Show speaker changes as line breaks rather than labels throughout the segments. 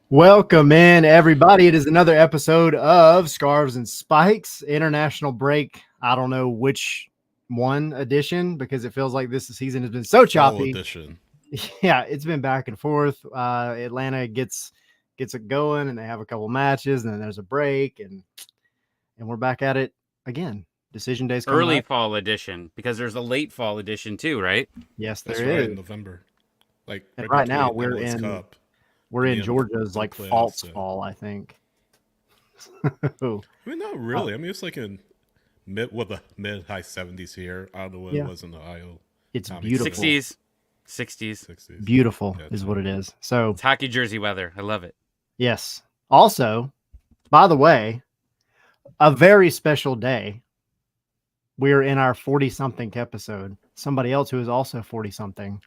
Welcome in, everybody. It is another episode of Scarves and Spikes International Break. I don't know which one edition because it feels like this season has been so choppy.
Edition.
Yeah, it's been back and forth. Atlanta gets it going, and they have a couple matches, and then there's a break, and we're back at it again. Decision days coming
early
up.
fall edition, because there's a late fall edition too, right?
Yes,
That's
there
right,
is.
in November. Like
right now
between
we're
MLS
in
Cup.
We're in Georgia's like
playoffs,
false
so.
fall, I think.
I mean, not really. I mean, it's like in the mid-high 70s here. I don't know what it was in Ohio.
It's beautiful.
60s.
Beautiful is what it is. So
it's hockey jersey weather. I love it.
Yes. Also, by the way, a very special day. We're in our 40-something episode. Somebody else who is also 40-something.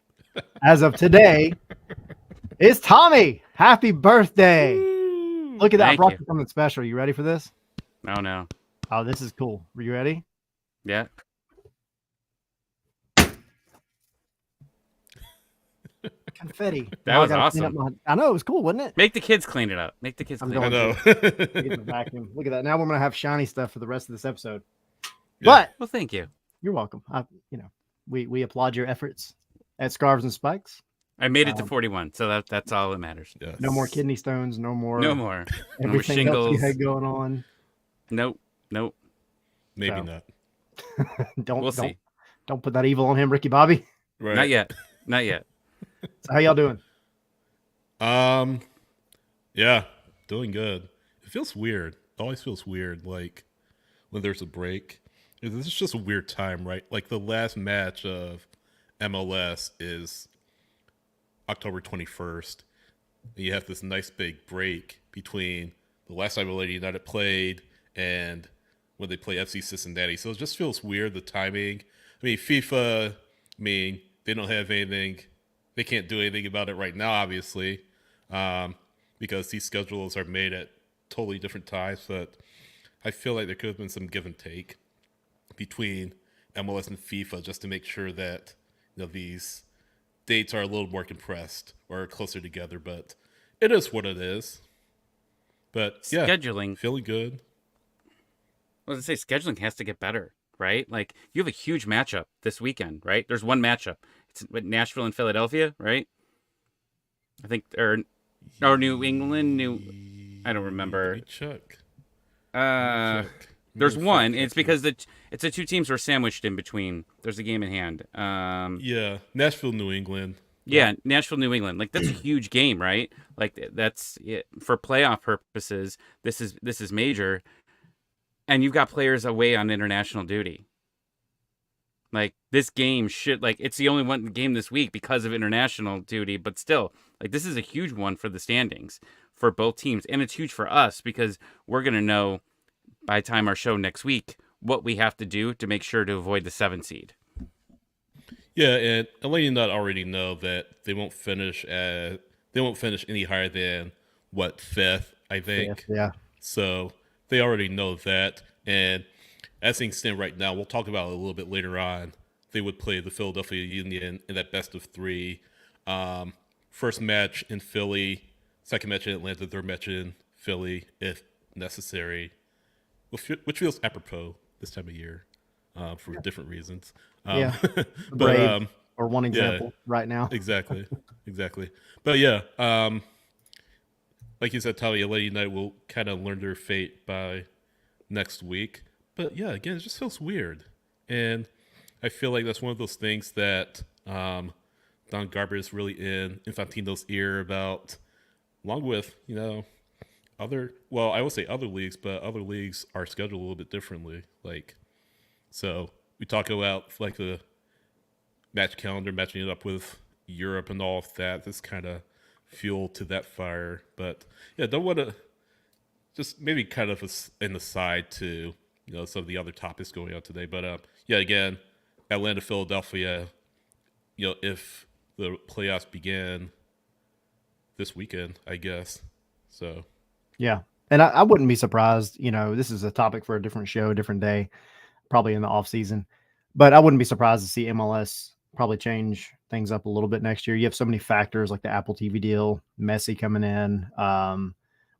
As of today, it's Tommy. Happy birthday.
Woo!
Look at that. I brought
you
you something special. You ready for this?
Oh, no.
Oh, this is cool. Are you ready?
Yeah.
Confetti.
That was awesome.
I know. It was cool, wasn't it?
Make the kids clean it up. Make the kids clean it up.
I know.
Get the vacuum. Look at that. Now we're going to have shiny stuff for the rest of this episode.
Yeah.
But
well, thank you.
You're welcome. We applaud your efforts at Scarves and Spikes.
I made it to 41, so that's all that matters.
Yes.
No more kidney stones. No more.
Everything
else
shingles.
you had going on.
Nope.
Maybe not.
We'll see.
Don't put that evil on him, Ricky Bobby.
Right.
Not yet.
So how y'all doing?
Yeah, doing good. It feels weird. It always feels weird, like when there's a break. This is just a weird time, right? Like the last match of MLS is October 21st. And you have this nice big break between the last time Atlanta United played and when they play FC Cincinnati. So it just feels weird, the timing. I mean, FIFA, they don't have anything. They can't do anything about it right now, obviously, because these schedules are made at totally different times. But I feel like there could have been some give and take between MLS and FIFA just to make sure that these dates are a little more compressed or closer together. But it is what it is. But yeah,
scheduling,
feeling good.
I was gonna say scheduling has to get better, right? Like you have a huge matchup this weekend, right? There's one matchup. It's with Nashville and Philadelphia, right? I think, or New England, I don't remember.
Chuck.
There's one. It's because it's the two teams were sandwiched in between. There's a game in hand.
Yeah, Nashville, New England.
Yeah, Nashville, New England. Like that's a huge game, right? Like that's it. For playoff purposes. This is major, and you've got players away on international duty. Like this game it's the only one game this week because of international duty, but still, like this is a huge one for the standings for both teams, and it's huge for us because we're gonna know by the time our show next week what we have to do to make sure to avoid the 7th seed.
Yeah, and Atlanta United already know that they won't finish any higher than 5th, I think.
Yeah.
So they already know that, and as things stand right now, we'll talk about it a little bit later on. They would play the Philadelphia Union in that best of three. First match in Philly, second match in Atlanta, third match in Philly, if necessary, which feels apropos this time of year for different reasons.
Yeah.
But
Braves or one
yeah,
example right now.
exactly. But yeah, like you said, Tally, LA United will kind of learn their fate by next week. But yeah, again, it just feels weird. And I feel like that's one of those things that Don Garber is really in Infantino's ear about, along with, other, well, I will say other leagues, but other leagues are scheduled a little bit differently. Like, so we talk about like the match calendar, matching it up with Europe and all of that. This kind of fuel to that fire. But yeah, don't want to just maybe kind of an aside to, some of the other topics going on today. But yeah, again, Atlanta, Philadelphia, if the playoffs begin this weekend, I guess. So
Yeah. And I wouldn't be surprised, this is a topic for a different show, a different day, probably in the off season, but I wouldn't be surprised to see MLS probably change things up a little bit next year. You have so many factors like the Apple TV deal, Messi coming in,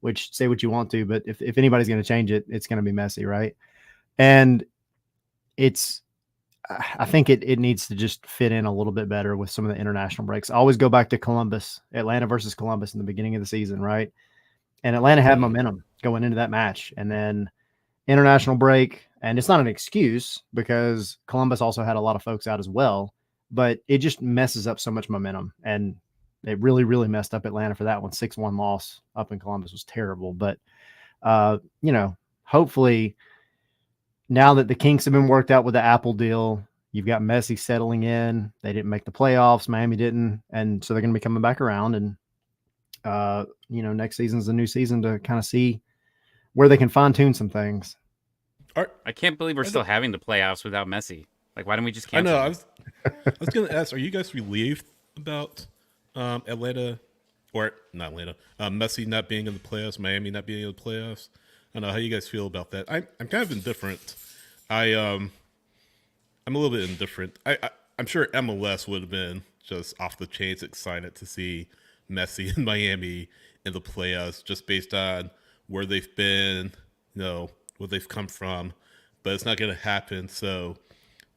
which say what you want to, but if anybody's going to change it, it's going to be Messi. Right. And I think it needs to just fit in a little bit better with some of the international breaks. I always go back to Atlanta versus Columbus in the beginning of the season. Right. And Atlanta had momentum going into that match, and then international break. And it's not an excuse because Columbus also had a lot of folks out as well, but it just messes up so much momentum. And it really, really messed up Atlanta for that one. 6-1 loss up in Columbus was terrible. But, hopefully now that the kinks have been worked out with the Apple deal, you've got Messi settling in. They didn't make the playoffs. Miami didn't. And so they're going to be coming back around. And, next season's a new season to kind of see where they can fine tune some things.
I can't believe we're still having the playoffs without Messi. Like, why don't we just cancel?
I know. I was going to ask, are you guys relieved about Atlanta, or not Atlanta, Messi not being in the playoffs, Miami not being in the playoffs? I don't know how you guys feel about that. I'm kind of indifferent. I'm a little bit indifferent. I'm sure MLS would have been just off the chains excited to see Messi in Miami in the playoffs, just based on where they've been, where they've come from. But it's not going to happen. So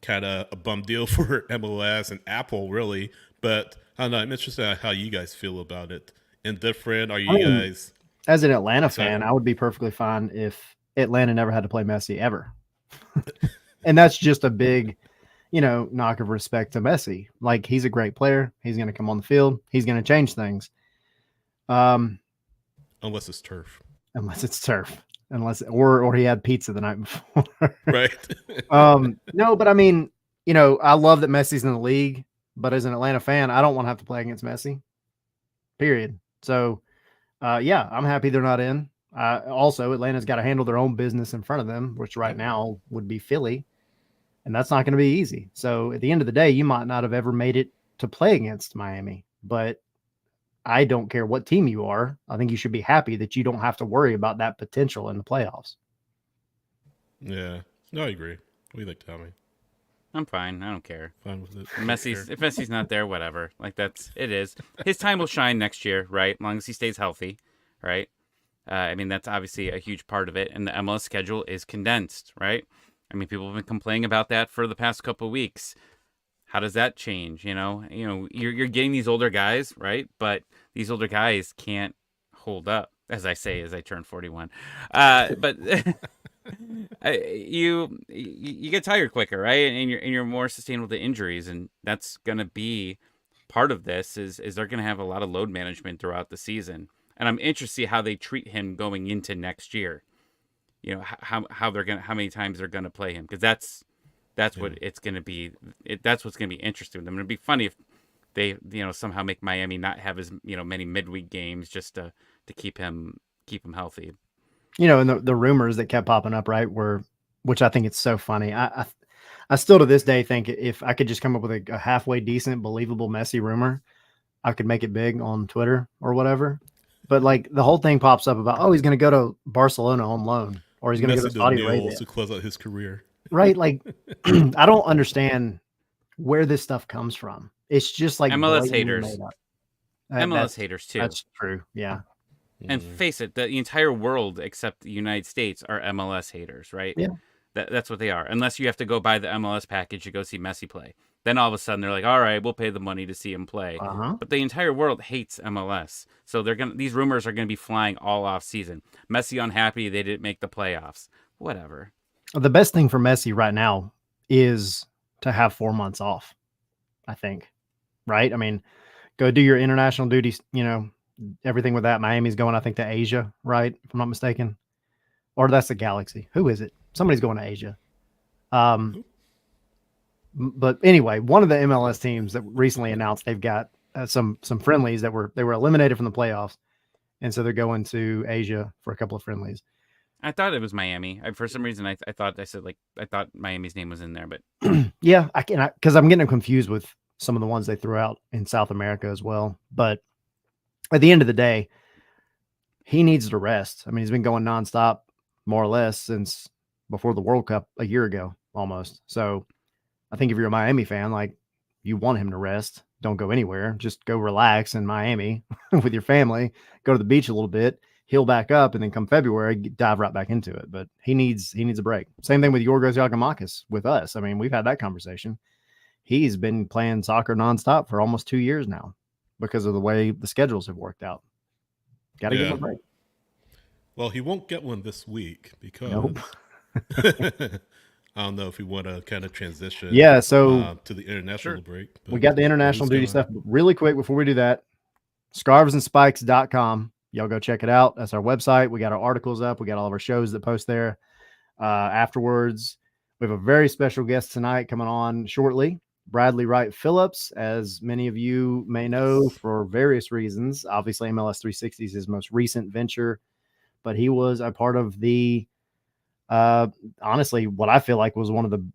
kind of a bum deal for MLS and Apple, really. But I don't know. I'm interested in how you guys feel about it. Indifferent? Are you guys?
As an Atlanta fan, I would be perfectly fine if Atlanta never had to play Messi ever. And that's just a big, knock of respect to Messi. Like, he's a great player. He's going to come on the field. He's going to change things.
Unless it's turf.
Or he had pizza the night before.
Right.
No, but I mean, I love that Messi's in the league, but as an Atlanta fan, I don't want to have to play against Messi. Period. So, yeah, I'm happy they're not in. Also, Atlanta's got to handle their own business in front of them, which right now would be Philly. And that's not going to be easy. So at the end of the day, you might not have ever made it to play against Miami, but I don't care what team you are. I think you should be happy that you don't have to worry about that potential in the playoffs.
Yeah. No, I agree. What do you think, Tommy?
I'm fine. I don't care.
Fine with it.
If Messi's not there, whatever. Like, it is. His time will shine next year, right? As long as he stays healthy, right? That's obviously a huge part of it. And the MLS schedule is condensed, right? People have been complaining about that for the past couple of weeks. How does that change? You're getting these older guys, right? But these older guys can't hold up, as I say, as I turn 41. But you get tired quicker, right? And you're more sustainable to injuries, and that's gonna be part of this. Is they're gonna have a lot of load management throughout the season, and I'm interested to see how they treat him going into next year. How many times they're gonna play him, because that's what it's gonna be. That's what's gonna be interesting. It'd be funny if they somehow make Miami not have as many midweek games just to keep him healthy.
And the rumors that kept popping up, right, which I think it's so funny. I still to this day think if I could just come up with a halfway decent, believable Messi rumor, I could make it big on Twitter or whatever. But like the whole thing pops up about, he's going to go to Barcelona on loan, or he's going to go to Saudi Arabia
to close out his career.
right? Like, I don't understand where this stuff comes from. It's just like
MLS
blatantly
haters.
made up.
MLS haters too.
That's true. Yeah.
And face it, the entire world except the United States are MLS haters, right?
Yeah.
That's what they are. Unless you have to go buy the MLS package to go see Messi play. Then all of a sudden they're like, all right, we'll pay the money to see him play.
Uh-huh.
But the entire world hates MLS. So these rumors are gonna be flying all off season. Messi unhappy they didn't make the playoffs. Whatever.
The best thing for Messi right now is to have 4 months off, I think. Right? I mean, go do your international duties, everything with that. Miami's going, I think, to Asia, right? If I'm not mistaken. Or that's the Galaxy. Who is it? Somebody's going to Asia. But anyway, one of the MLS teams that recently announced they've got some friendlies they were eliminated from the playoffs, and so they're going to Asia for a couple of friendlies.
I thought it was Miami. For some reason, I thought Miami's name was in there, but
yeah, because I'm getting confused with some of the ones they threw out in South America as well. But at the end of the day, he needs to rest. I mean, he's been going nonstop more or less since before the World Cup a year ago, almost. So I think if you're a Miami fan, like, you want him to rest. Don't go anywhere. Just go relax in Miami with your family. Go to the beach a little bit, heal back up, and then come February, dive right back into it. But he needs a break. Same thing with Yorgos Yakimakis with us. I mean, we've had that conversation. He's been playing soccer nonstop for almost 2 years now because of the way the schedules have worked out. Got to give him a break.
Well, he won't get one this week because
Nope.
I don't know if we want to kind of transition
so
to the international break.
We got the international duty stuff. Really quick before we do that, scarvesandspikes.com. Y'all go check it out. That's our website. We got our articles up. We got all of our shows that post there. Afterwards, we have a very special guest tonight coming on shortly. Bradley Wright-Phillips, as many of you may know for various reasons. Obviously, MLS 360 is his most recent venture, but he was a part of the honestly, what I feel like was one of the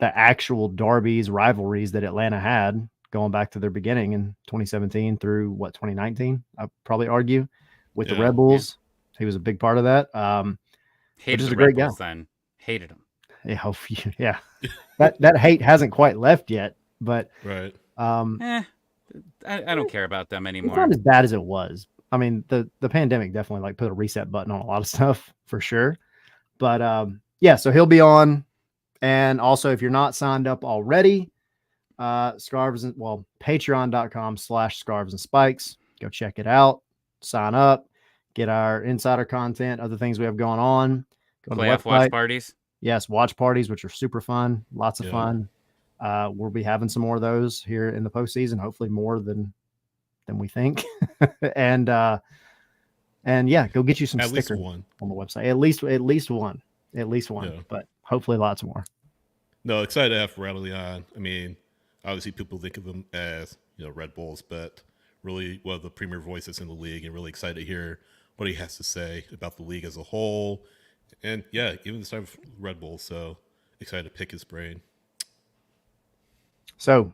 actual derbies, rivalries that Atlanta had going back to their beginning in 2017 through 2019. I'd probably argue with the Red Bulls. He was a big part of that.
Hated the Red Bulls then. Hated him.
Yeah. that hate hasn't quite left yet, but
right.
I don't care about them anymore.
It's not as bad as it was. I mean, the pandemic definitely like put a reset button on a lot of stuff for sure. But so he'll be on. And also, if you're not signed up already, patreon.com/scarves and spikes. Go check it out. Sign up. Get our insider content, other things we have going on. Go to
playoff watch parties.
Yes, watch parties, which are super fun. Lots of fun. We'll be having some more of those here in the postseason. Hopefully more than we think. And go get you some stickers on the website. At least one. Yeah. But hopefully lots more.
No, excited to have Bradley on. I mean, obviously people think of them as, Red Bulls, but really one of the premier voices in the league, and really excited to hear what he has to say about the league as a whole. And even the start of Red Bulls. So excited to pick his brain.
So,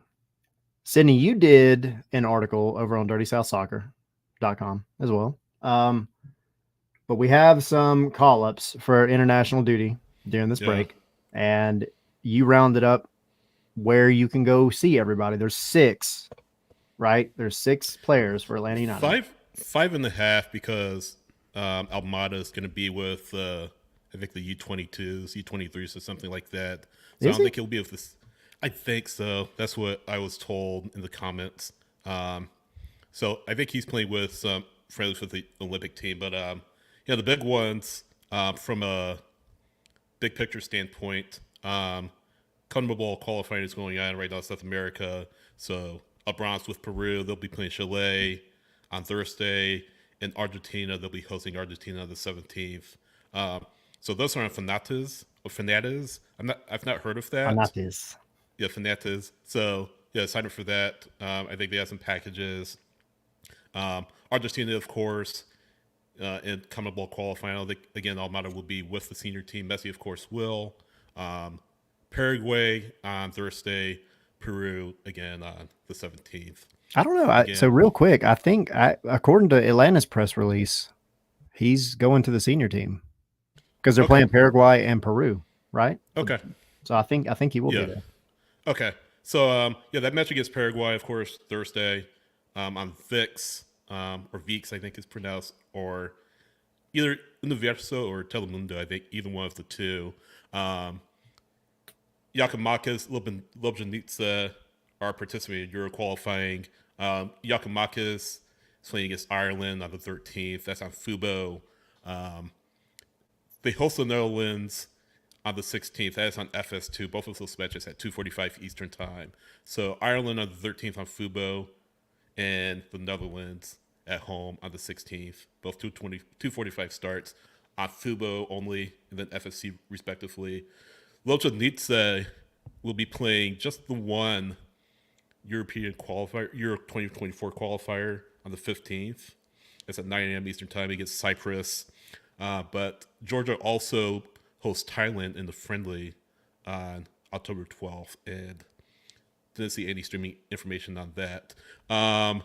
Sydney, you did an article over on DirtySouthSoccer.com as well. But we have some call-ups for international duty during this break, and you rounded up where you can go see everybody. There's 6, right? There's 6 players for Atlanta United.
5.5 because Almada is going to be with I think the U22s, U23s, or something like that. So I don't think he'll be with this. I think so. That's what I was told in the comments. So I think he's playing with some friends with the Olympic team, but the big ones from a big picture standpoint, CONMEBOL qualifying is going on right now in South America. So a bronze with Peru. They'll be playing Chile on Thursday. In Argentina, they'll be hosting Argentina on the 17th. So those are on Fanates. I've not heard of that.
Fanates.
Yeah, Fanates. So sign up for that. I think they have some packages. Argentina, of course, in CONMEBOL qualifying. Again, Almada will be with the senior team. Messi, of course, will. Paraguay on Thursday. Peru again on the 17th.
I don't know. So real quick, I think according to Atlanta's press release, he's going to the senior team because they're playing Paraguay and Peru, right?
Okay.
So I think he will be
Yeah.
there.
Okay. So that match against Paraguay, of course, Thursday, on VIX, or VIX, I think it's pronounced, or either Universo or Telemundo, I think either one of the two. Um, Yakimakis, Lobjanitsa are participating in Euro qualifying. Yakimakis is playing against Ireland on the 13th. That's on Fubo. Um, they host the Netherlands on the 16th. That is on FS2. Both of those matches at 2:45 Eastern Time. So Ireland on the 13th on Fubo, and the Netherlands at home on the 16th. Both 2:45 starts on Fubo only, and then FSC respectively. Lobjanitsa will be playing just the one European qualifier, Euro 2024 qualifier on the 15th. It's at 9 a.m. Eastern Time against Cyprus. But Georgia also hosts Thailand in the friendly on October 12th, and didn't see any streaming information on that. And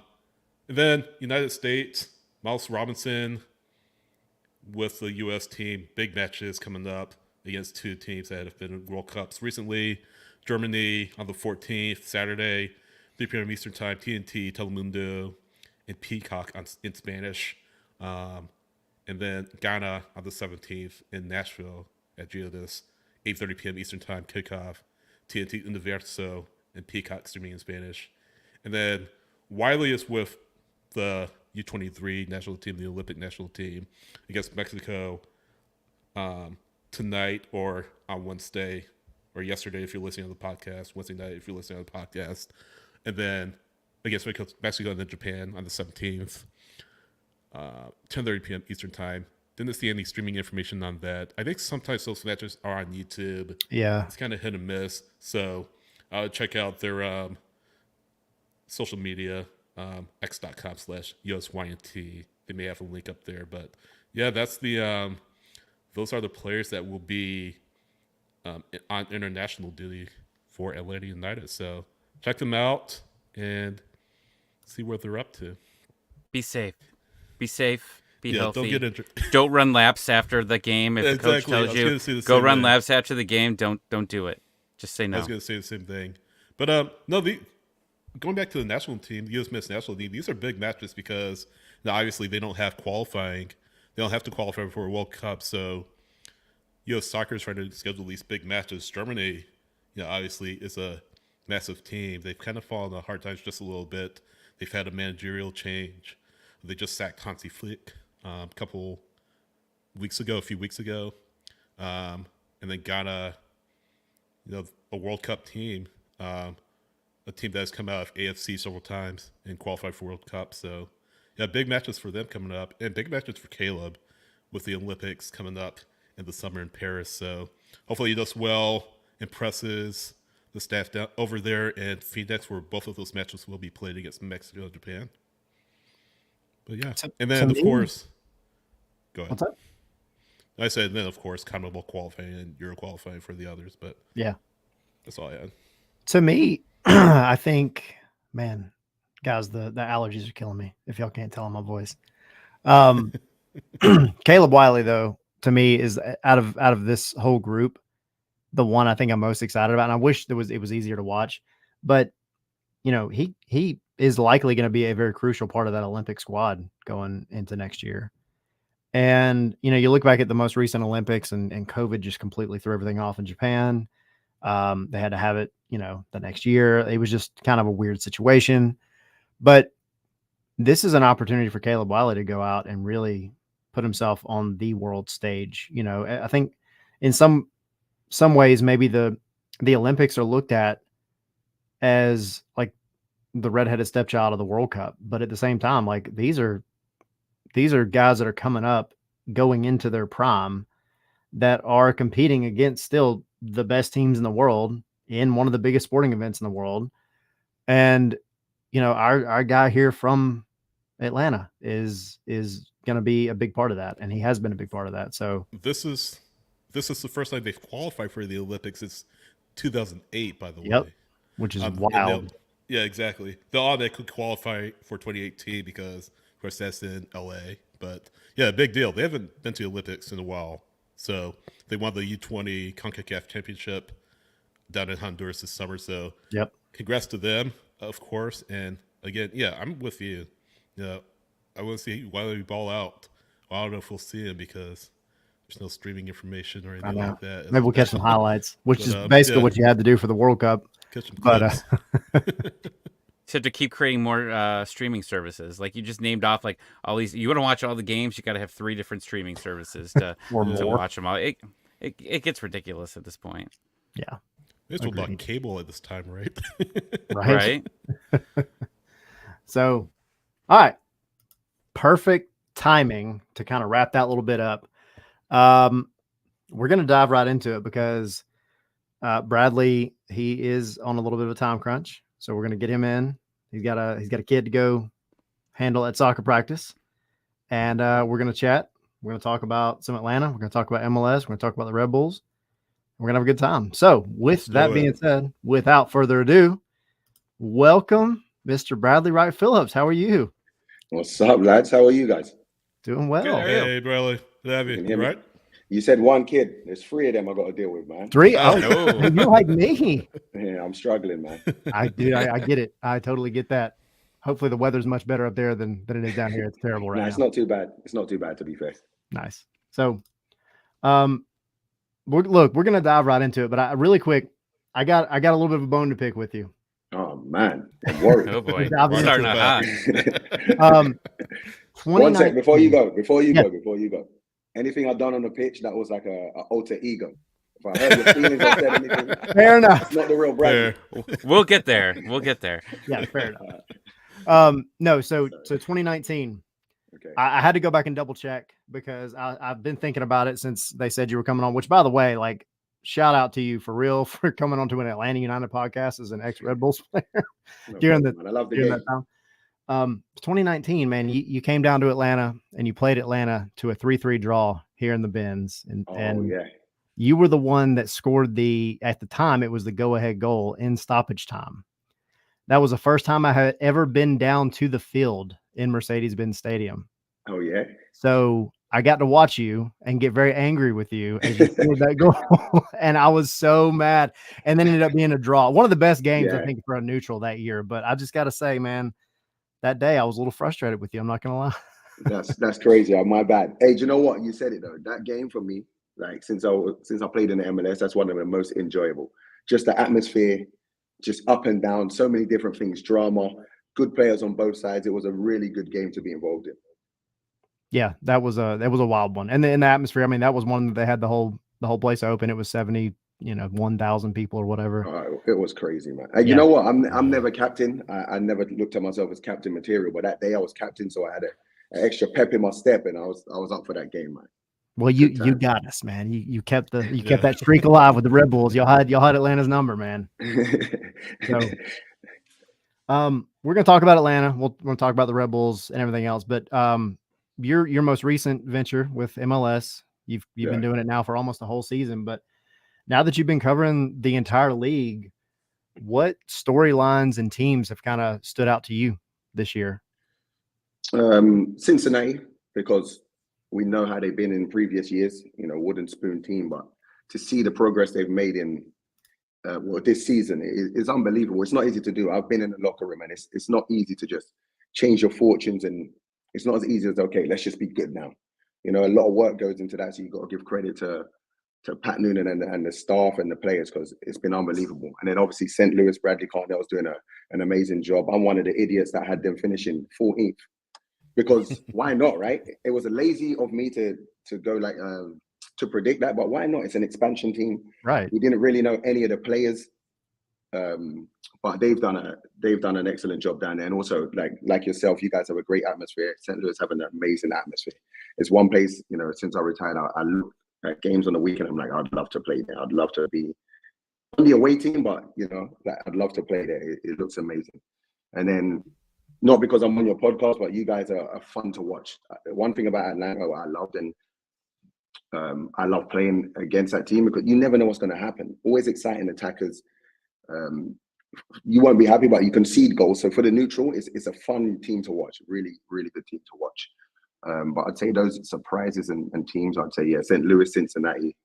then United States, Miles Robinson with the U.S. team, big matches coming up against two teams that have been in World Cups recently. Germany on the 14th, Saturday, 3 p.m. Eastern Time, TNT, Telemundo, and Peacock in Spanish. And then Ghana on the 17th in Nashville at Geodis, 8:30 p.m. Eastern Time, kickoff, TNT Universo, and Peacock streaming in Spanish. And then Wiley is with the U23 national team, the Olympic national team, against Mexico tonight or on Wednesday, or yesterday if you're listening to the podcast, Wednesday night if you're listening to the podcast. And then against Mexico and then Japan on the 17th, 10:30 p.m. Eastern Time. Didn't see any streaming information on that. I think sometimes those matches are on YouTube.
Yeah.
It's kind of hit and miss. So check out their social media, x.com/USYNT. They may have a link up there. But yeah, that's the those are the players that will be on international duty for Atlanta United. So check them out and see what they're up to.
Be safe. Be safe. Be healthy.
Don't get injured.
Don't run laps after the game. If the coach tells you go run laps after the game, don't do it. Just say no.
I was going to say the same thing. But no, going back to the national team, the U.S. men's national team, these are big matches because now obviously they don't have qualifying. They don't have to qualify for a World Cup. So U.S. soccer is trying to schedule these big matches. Germany, obviously is a massive team. They've kind of fallen on hard times just a little bit. They've had a managerial change. They just sacked Hansi Flick a few weeks ago. And then Ghana, a World Cup team, a team that has come out of AFC several times and qualified for World Cup. So, yeah, big matches for them coming up, and big matches for Caleb with the Olympics coming up in the summer in Paris. So hopefully he does well, impresses the staff down over there in Phoenix, where both of those matches will be played against Mexico and Japan. But yeah, and then of course, go ahead.
What's up?
I said then of course CONMEBOL qualifying and Euro qualifying for the others, but
yeah,
that's all I had.
To me, I think, man, guys, the allergies are killing me. If y'all can't tell in my voice, Caleb Wiley though, to me is out of this whole group, the one I think I'm most excited about. And I wish it was easier to watch, but he is likely going to be a very crucial part of that Olympic squad going into next year. And, you look back at the most recent Olympics and COVID just completely threw everything off in Japan. They had to have it, the next year. It was just kind of a weird situation. But this is an opportunity for Caleb Wiley to go out and really put himself on the world stage. I think in some ways, maybe the Olympics are looked at as like the redheaded stepchild of the World Cup. But at the same time, like these are guys that are coming up, going into their prime, that are competing against still the best teams in the world in one of the biggest sporting events in the world. And, our guy here from Atlanta is going to be a big part of that. And he has been a big part of that. So
this is the first time they've qualified for the Olympics. It's 2008, by the way.
Which is wild.
Yeah, exactly. They could qualify for 2018 because, of course, that's in LA. But yeah, big deal. They haven't been to the Olympics in a while. So they won the U20 CONCACAF Championship down in Honduras this summer. So
Yep.
congrats to them, of course. And again, yeah, I'm with you. I want to see Wiley ball out. Well, I don't know if we'll see him because there's no streaming information or
I
anything
know.
like that.
Maybe we'll catch some highlights, which
But,
is basically
yeah.
what you had to do for the World Cup.
Catch some
But
clips.
So to keep creating more streaming services, like you just named off like all these. You want to watch all the games, you got to have 3 different streaming services to
or
to
more.
watch them all. It gets ridiculous at this point,
Yeah.
It's about
Agreed.
cable at this time, right?
Right.
right?
So, all right. Perfect timing to kind of wrap that little bit up. We're going to dive right into it because Bradley, he is on a little bit of a time crunch. So we're going to get him in. He's got a kid to go handle at soccer practice. And we're going to chat. We're going to talk about some Atlanta. We're going to talk about MLS. We're going to talk about the Red Bulls. We're going to have a good time. So with that being said, without further ado, welcome, Mr. Bradley Wright-Phillips. How are you?
What's up, lads? How are you guys?
Doing well.
Good.
Hey, Bradley. Good to have
You can
you.
hear me?
Right?
You said 1 kid. There's 3 of them I got to deal with, man.
3?
Oh,
Oh,
no.
you're like me.
Yeah, I'm struggling, man.
I get it. I totally get that. Hopefully the weather's much better up there than it is down here. It's terrible right
Nah,
now.
it's not too bad. It's not too bad, to be fair.
Nice. So, we're going to dive right into it, but really quick, I got a little bit of a bone to pick with you.
Oh, man. I'm worried.
Oh boy,
Diving into
starting
it.
out hot.
1 sec. Before you go.
Yeah.
Anything I've done on the pitch, that was like a alter ego. If I heard your feelings or said anything,
Fair enough.
it's not the real Bradley.
We'll get there. We'll get there.
Yeah, fair enough. No, so 2019,
Okay.
I had to go back and double check because I've been thinking about it since they said you were coming on, which by the way, like shout out to you for real for coming on to an Atlanta United podcast as an ex Red Bulls player
No
during
problem, man. I love the
during
game.
that time. 2019, man, you came down to Atlanta and you played Atlanta to a 3-3 draw here in the Benz. And
Yeah.
you were the one that scored at the time, it was the go-ahead goal in stoppage time. That was the first time I had ever been down to the field in Mercedes-Benz Stadium.
Oh, yeah.
So I got to watch you and get very angry with you as you scored that goal. And I was so mad. And then it ended up being a draw. One of the best games, I think, for a neutral that year. But I just got to say, man, that day I was a little frustrated with you. I'm not going to lie.
That's crazy. My bad. Hey, do you know what? You said it though. That game for me, like since I played in the MLS, that's one of the most enjoyable. Just the atmosphere, just up and down, so many different things, drama, good players on both sides. It was a really good game to be involved in.
Yeah, that was a wild one. And in the atmosphere, I mean, that was one that they had the whole place open. It was 1,000 people or whatever.
It was crazy, man. You know what? I'm never captain. I never looked at myself as captain material, but that day I was captain, so I had an extra pep in my step, and I was up for that game, man.
Well, you got us, man. You kept kept that streak alive with the Red Bulls. Y'all had Atlanta's number, man. So, we're gonna talk about Atlanta. We're gonna talk about the Red Bulls and everything else. But your most recent venture with MLS, you've been doing it now for almost a whole season. But now that you've been covering the entire league, what storylines and teams have kind of stood out to you this year?
Cincinnati, because we know how they've been in previous years, wooden spoon team, but to see the progress they've made in this season is unbelievable. It's not easy to do. I've been in the locker room, and it's not easy to just change your fortunes, and it's not as easy as, okay, let's just be good now. A lot of work goes into that, so you've got to give credit to Pat Noonan and the staff and the players, because it's been unbelievable. And then obviously St. Louis, Bradley Carnell's doing an amazing job. I'm one of the idiots that had them finishing 14th, because why not, right? It was lazy of me to go to predict that, but why not? It's an expansion team.
Right.
We didn't really know any of the players, but they've done an excellent job down there. And also, like yourself, you guys have a great atmosphere. St. Louis have an amazing atmosphere. It's one place, since I retired, I look at games on the weekend. I'm like, I'd love to play there. I'd love to be on the away team, but I'd love to play there. It looks amazing. And then, not because I'm on your podcast, but you guys are fun to watch. One thing about Atlanta, what I loved, and I love playing against that team, because you never know what's going to happen. Always exciting attackers. You won't be happy, but you concede goals. So for the neutral, it's a fun team to watch. Really, really good team to watch. But I'd say those surprises and teams, I'd say, St. Louis, Cincinnati.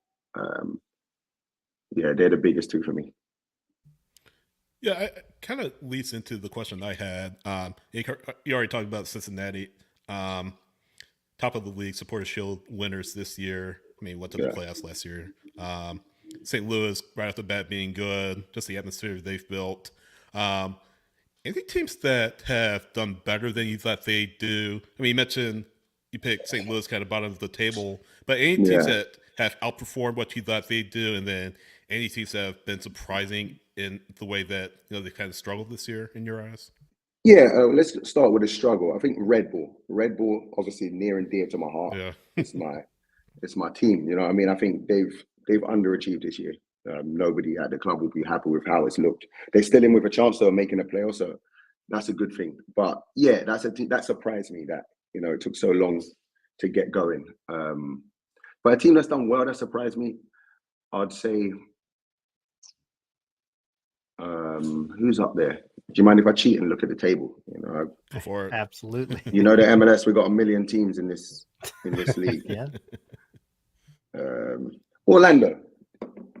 They're the biggest two for me.
Yeah, it kind of leads into the question I had. You already talked about Cincinnati, top of the league, Supporter Shield winners this year. I mean, went to the
Yeah.
playoffs last year. St. Louis, right off the bat, being good, just the atmosphere they've built. Any teams that have done better than you thought they'd do? I mean, you picked St. Louis kind of bottom of the table, but any teams
Yeah.
that have outperformed what you thought they'd do, and then any teams that have been surprising in the way that they kind of struggled this year in your eyes?
Yeah, let's start with a struggle. I think Red Bull. Red Bull, obviously near and dear to my heart.
Yeah.
It's my team. You know what I mean? I think they've underachieved this year. Nobody at the club will be happy with how it's looked. They're still in with a chance of making a playoff, so that's a good thing. But yeah, that's a team that surprised me that it took so long to get going. But a team that's done well that surprised me, I'd say. Who's up there? Do you mind if I cheat and look at the table?
Before
Absolutely.
the MLS, we got a million teams in this league.
Yeah.
Orlando.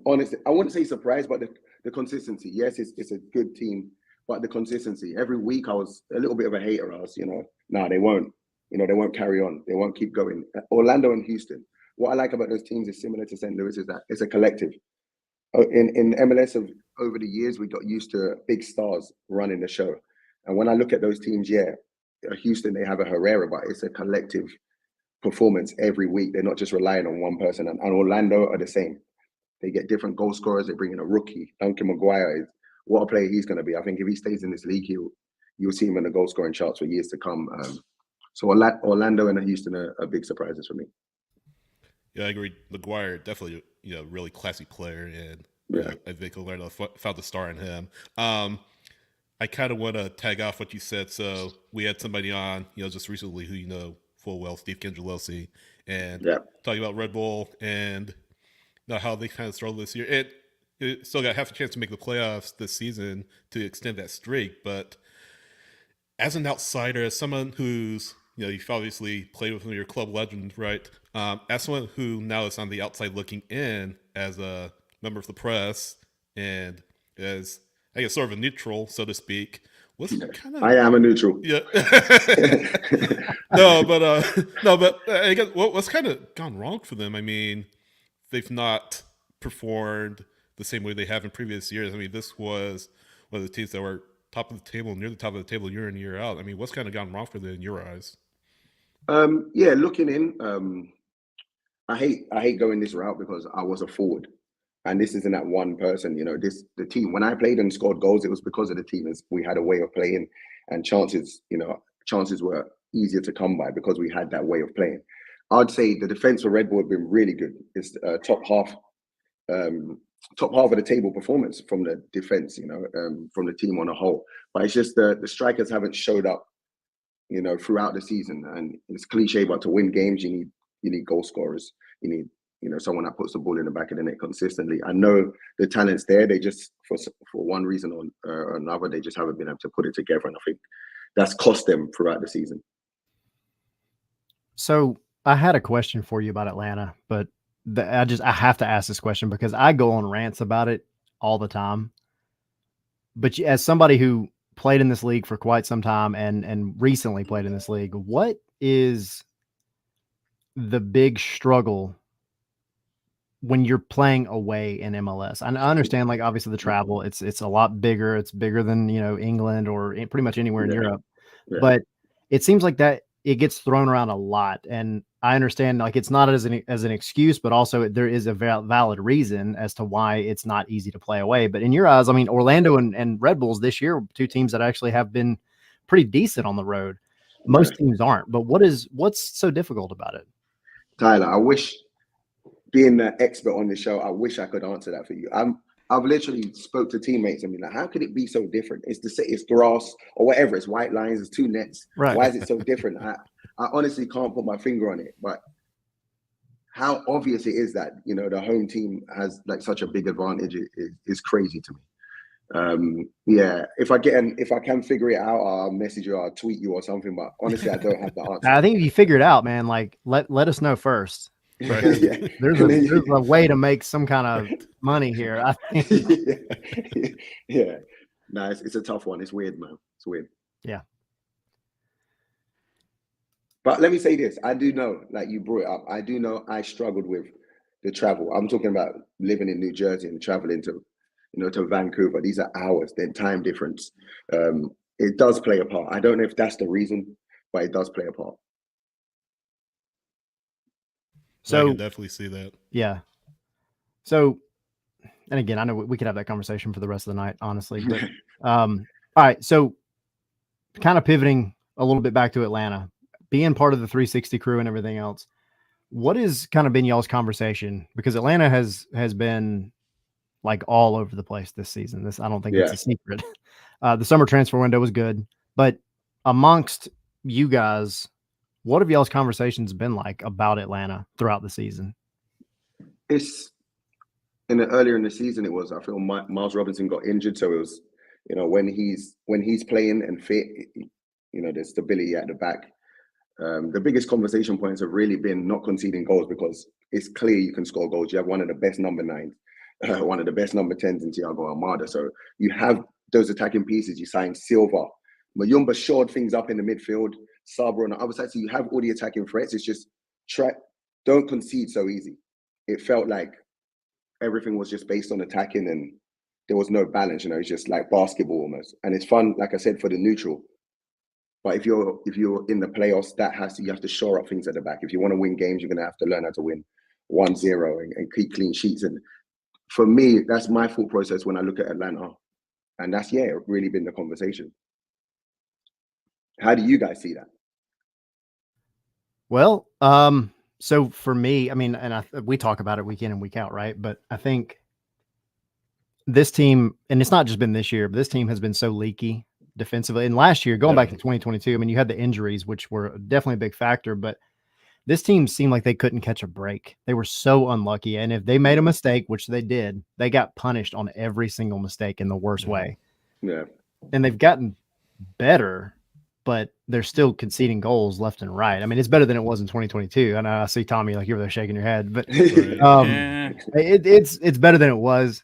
Honestly, I wouldn't say surprised, but the consistency. Yes, it's a good team, but the consistency. Every week I was a little bit of a hater. I was, they won't. They won't carry on. They won't keep going. Orlando and Houston. What I like about those teams is similar to St. Louis is that it's a collective. In MLS over the years, we got used to big stars running the show. And when I look at those teams, Houston, they have a Herrera, but it's a collective performance every week. They're not just relying on one person. And Orlando are the same. They get different goal scorers. They bring in a rookie. Duncan Maguire, what a player he's going to be. I think if he stays in this league, you'll see him in the goal scoring charts for years to come. So Orlando and Houston are big surprises for me.
Yeah, I agree. Maguire, definitely, really classy player, and I think Orlando found the star in him. I kind of want to tag off what you said. So we had somebody on, just recently who full well, Steve Kingelosi, and talking about Red Bull and how they kind of struggled this year. It still got half a chance to make the playoffs this season to extend that streak, but as an outsider, as someone who's you've obviously played with your club legend, right? As someone who now is on the outside looking in as a member of the press and as, I guess, sort of a neutral, so to speak,
I am a neutral.
Yeah. but I guess what's kind of gone wrong for them? I mean, they've not performed the same way they have in previous years. I mean, this was one of the teams that were top of the table, near the top of the table year in, year out. I mean, what's kind of gone wrong for them in your eyes?
Looking in, I hate going this route because I was a forward, and this isn't that one person. The team. When I played and scored goals, it was because of the team. We had a way of playing, and chances were easier to come by because we had that way of playing. I'd say the defense for Red Bull have been really good. It's top half of the table performance from the defense. From the team on a whole. But it's just the strikers haven't showed up. Throughout the season, and it's cliche, but to win games, you need goal scorers. You need, someone that puts the ball in the back of the net consistently. I know the talent's there. They just, for one reason or another, they just haven't been able to put it together, and I think that's cost them throughout the season.
So I had a question for you about Atlanta, but I have to ask this question because I go on rants about it all the time. But as somebody who played in this league for quite some time and recently played in this league, what is the big struggle when you're playing away in MLS? I understand, like, obviously the travel, it's a lot bigger. It's bigger than, England or pretty much anywhere in Europe. Yeah. But it seems like that it gets thrown around a lot. And I understand, like, it's not as an excuse, but also there is a valid reason as to why it's not easy to play away. But in your eyes, I mean, Orlando and Red Bulls this year, two teams that actually have been pretty decent on the road. Most teams aren't. But what's so difficult about it?
Tyler, I wish, being the expert on the show, I wish I could answer that for you. I've literally spoke to teammates and been like, how could it be so different? It's grass or whatever. It's white lines. It's two nets. Right. Why is it so different? I honestly can't put my finger on it. But how obvious it is that the home team has like such a big advantage is crazy to me. If I can figure it out, I'll message you, I'll tweet you or something. But honestly, I don't have the answer.
I think if you figure it out, man, like let us know first. Right. There's a way to make some kind of money here. I think.
Yeah. No, it's a tough one. It's weird, man. It's weird.
Yeah.
But let me say this. I do know, like you brought it up, I do know I struggled with the travel. I'm talking about living in New Jersey and traveling to, to Vancouver. These are hours, then time difference. It does play a part. I don't know if that's the reason, but it does play a part.
I
So
can definitely see that.
yeah. So, and again, I know we could have that conversation for the rest of the night, honestly. But all right. So, kind of pivoting a little bit back to Atlanta, being part of the 360 crew and everything else. What has kind of been y'all's conversation? Because Atlanta has been like all over the place this season. This, I don't think it's a secret. The summer transfer window was good, but amongst you guys, what have y'all's conversations been like about Atlanta throughout the season?
It's earlier in the season, it was, I feel Miles Robinson got injured. So it was, when he's playing and fit, there's stability at the back. The biggest conversation points have really been not conceding goals, because it's clear you can score goals. You have one of the best number 9s, one of the best number 10s in Thiago Almada. So you have those attacking pieces. You signed Silva. Mayumba shored things up in the midfield. Sabra on the other side. So you have all the attacking threats. It's just don't concede so easy. It felt like everything was just based on attacking and there was no balance. It's just like basketball almost. And it's fun, like I said, for the neutral. But if you're in the playoffs, you have to shore up things at the back. If you want to win games, you're going to have to learn how to win 1-0 and keep clean sheets. And for me, that's my thought process when I look at Atlanta. And that's, really been the conversation. How do you guys see that?
Well, so for me, I mean, and we talk about it week in and week out, right? But I think this team, and it's not just been this year, but this team has been so leaky defensively. And last year, going back to 2022, I mean, you had the injuries, which were definitely a big factor, but this team seemed like they couldn't catch a break. They were so unlucky. And if they made a mistake, which they did, they got punished on every single mistake in the worst way.
Yeah.
And they've gotten better, but they're still conceding goals left and right. I mean, it's better than it was in 2022. And I see Tommy, like, you're there shaking your head, but it's better than it was.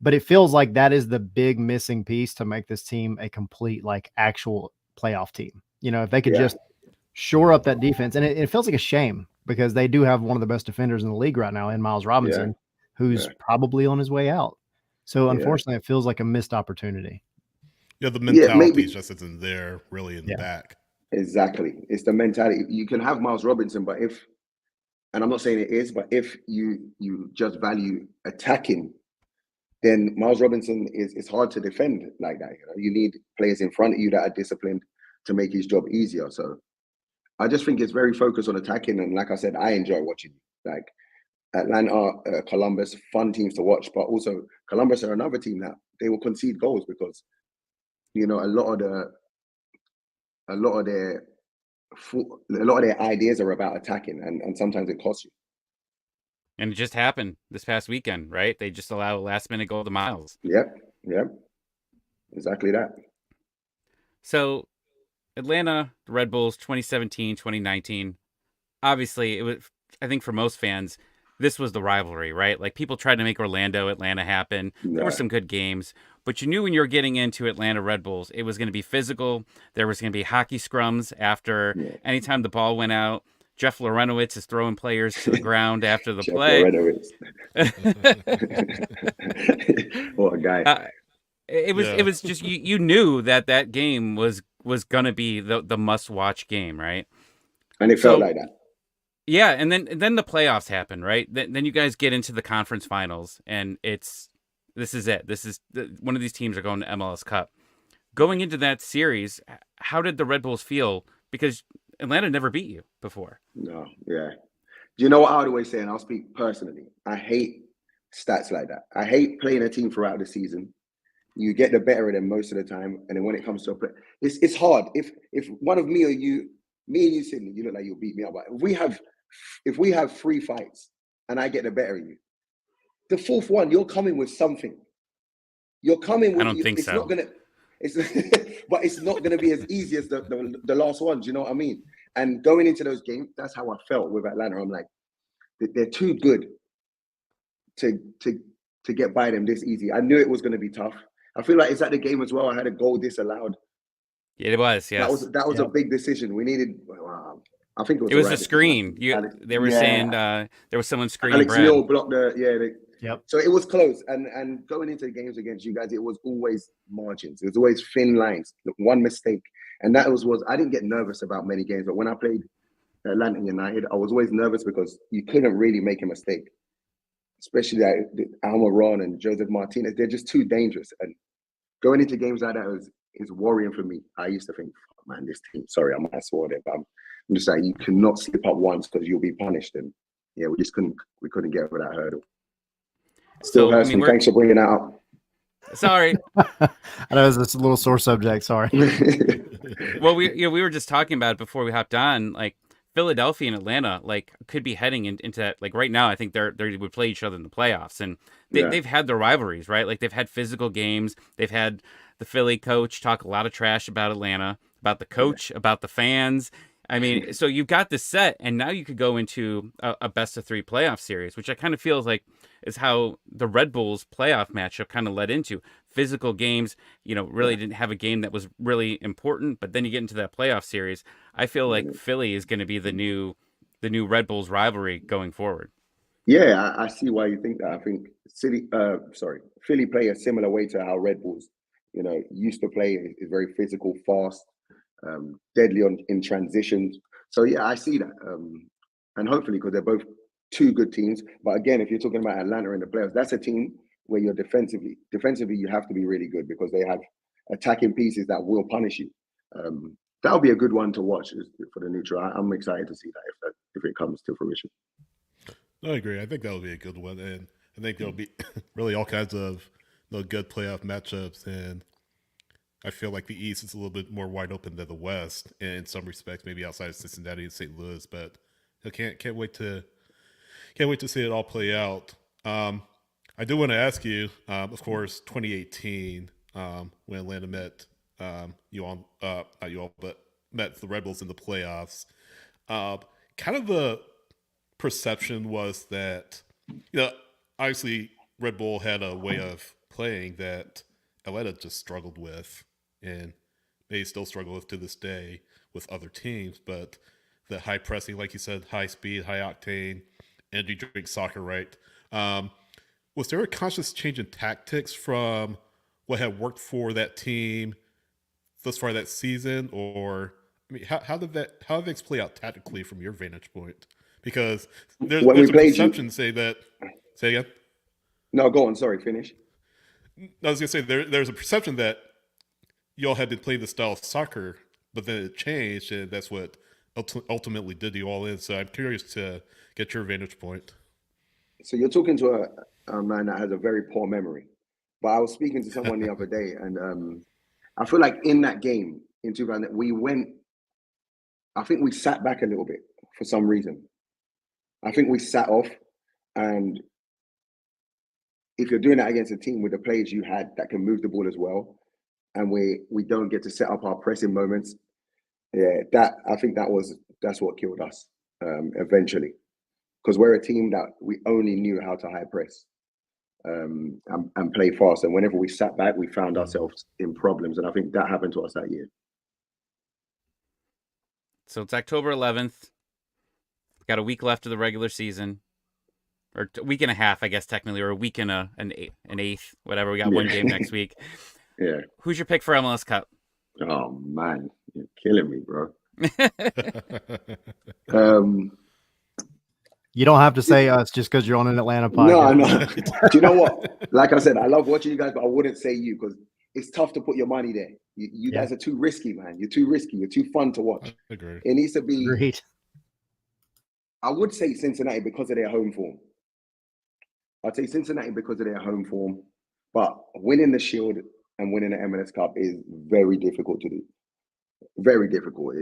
But it feels like that is the big missing piece to make this team a complete, like, actual playoff team. If they could just shore up that defense. And it feels like a shame, because they do have one of the best defenders in the league right now in Miles Robinson, who's probably on his way out. So unfortunately, it feels like a missed opportunity.
Yeah, the mentality just isn't there really in the back.
Exactly. It's the mentality. You can have Miles Robinson, but and I'm not saying it is, but if you just value attacking, then Miles Robinson is hard to defend like that. You need players in front of you that are disciplined to make his job easier. So I just think it's very focused on attacking. And like I said, I enjoy watching, like, Atlanta, Columbus, fun teams to watch. But also Columbus are another team that they will concede goals because, a lot of their ideas are about attacking, and sometimes it costs you.
And it just happened this past weekend, right? They just allowed a last-minute goal to Miles.
Yep. Exactly that.
So, Atlanta, the Red Bulls, 2017, 2019. Obviously, it was, I think for most fans, this was the rivalry, right? Like, people tried to make Atlanta happen. There were some good games, but you knew when you were getting into Atlanta Red Bulls, it was going to be physical. There was going to be hockey scrums after anytime the ball went out. Jeff Lorenowitz is throwing players to the ground after the play.
What a guy.
It was just, you knew that game was going to be the must-watch game, right?
And it felt like that.
Yeah, and then the playoffs happen, right? Then you guys get into the conference finals, and this is it. One of these teams are going to MLS Cup. Going into that series, how did the Red Bulls feel? Because Atlanta never beat you before.
No, yeah. Do you know what I would always say? And I'll speak personally. I hate stats like that. I hate playing a team throughout the season. You get the better of them most of the time, and then when it comes to a play, it's hard. If one of me and you, Sydney, you look like you'll beat me up. But if we have 3 fights and I get the better of you, the fourth one, you're coming with something. You're coming with.
I don't think
it's
so.
Not gonna. But it's not gonna be as easy as the last ones. You know what I mean? And going into those games, that's how I felt with Atlanta. I'm like, they're too good to get by them this easy. I knew it was going to be tough. I feel like it's at the game as well. I had a goal disallowed.
It was, yes.
That was a
Yep.
big decision. We needed. I think it was.
It
the
was
right
a screen.
decision.
They were saying there was someone screening
Alex
Brad.
Neal blocked the
Yep.
So it was close, and going into the games against you guys, it was always margins. It was always thin lines. One mistake, and that was I didn't get nervous about many games, but when I played Atlanta United, I was always nervous because you couldn't really make a mistake, especially Almiron and Joseph Martinez. They're just too dangerous, and going into games like that is worrying for me. I used to think, oh, man, this team. Sorry, I might have swore there, but I'm just saying you cannot slip up once because you'll be punished. And yeah, we couldn't get over that hurdle. Still hurts me. Thanks for bringing that up.
Sorry.
I know it's a little sore subject. Sorry.
Well, we were just talking about it before we hopped on. Like Philadelphia and Atlanta, like could be heading into that. Like right now, I think they would play each other in the playoffs, and they've had their rivalries, right? Like they've had physical games. They've had the Philly coach talk a lot of trash about Atlanta, about the coach, about the fans. I mean, so you've got this set, and now you could go into a best of 3 playoff series, which I kind of feels like is how the Red Bulls playoff matchup kind of led into physical games. Really didn't have a game that was really important, but then you get into that playoff series. I feel like Philly is going to be the new Red Bulls rivalry going forward.
Yeah, I see why you think that. I think Philly play a similar way to how Red Bulls, used to play. Is very physical, fast, deadly in transitions. So yeah, I see that, and hopefully because they're both two good teams. But again, if you're talking about Atlanta in the playoffs, that's a team where you're defensively you have to be really good because they have attacking pieces that will punish you. That'll be a good one to watch for the neutral. I'm excited to see that if it comes to fruition.
I agree. I think that'll be a good one, and I think there'll be really all kinds of good playoff matchups. And I feel like the East is a little bit more wide open than the West in some respects, maybe outside of Cincinnati and St. Louis. But I can't wait to see it all play out. I do want to ask you, of course, 2018 when Atlanta met not you all, but met the Red Bulls in the playoffs. Kind of the perception was that, obviously Red Bull had a way of playing that Atlanta just struggled with, and they still struggle with to this day with other teams. But the high pressing, like you said, high speed, high octane, energy drink soccer, right? Was there a conscious change in tactics from what had worked for that team thus far that season, or how did things play out tactically from your vantage point? Because there's a perception say again.
No, go on. Sorry, finish.
I was gonna say there's a perception that y'all had been playing the style of soccer, but then it changed, and that's what ultimately did you all in. So I'm curious to get your vantage point.
So you're talking to a man that has a very poor memory. But I was speaking to someone the other day, and I feel like in that game in 2000, I think we sat back a little bit for some reason. I think we sat off, and if you're doing that against a team with the players you had that can move the ball as well, and we don't get to set up our pressing moments, I think that's what killed us eventually, because we're a team that we only knew how to high press and play fast, and whenever we sat back, we found ourselves in problems, and I think that happened to us that year.
So it's October 11th. We've got a week left of the regular season, or a week and a half, I guess technically, or a week and an eighth, whatever. We got one game next week.
Yeah.
Who's your pick for MLS Cup?
Oh man, you're killing me, bro.
You don't have to say us just because you're on an Atlanta podcast.
No. Do you know what? Like I said, I love watching you guys, but I wouldn't say you because it's tough to put your money there. You guys are too risky, man. You're too risky. You're too fun to watch.
I agree.
It needs to be.
Agreed.
I would say Cincinnati because of their home form. I'd say Cincinnati because of their home form, but winning the Shield and winning the MLS Cup is very difficult to do. Very difficult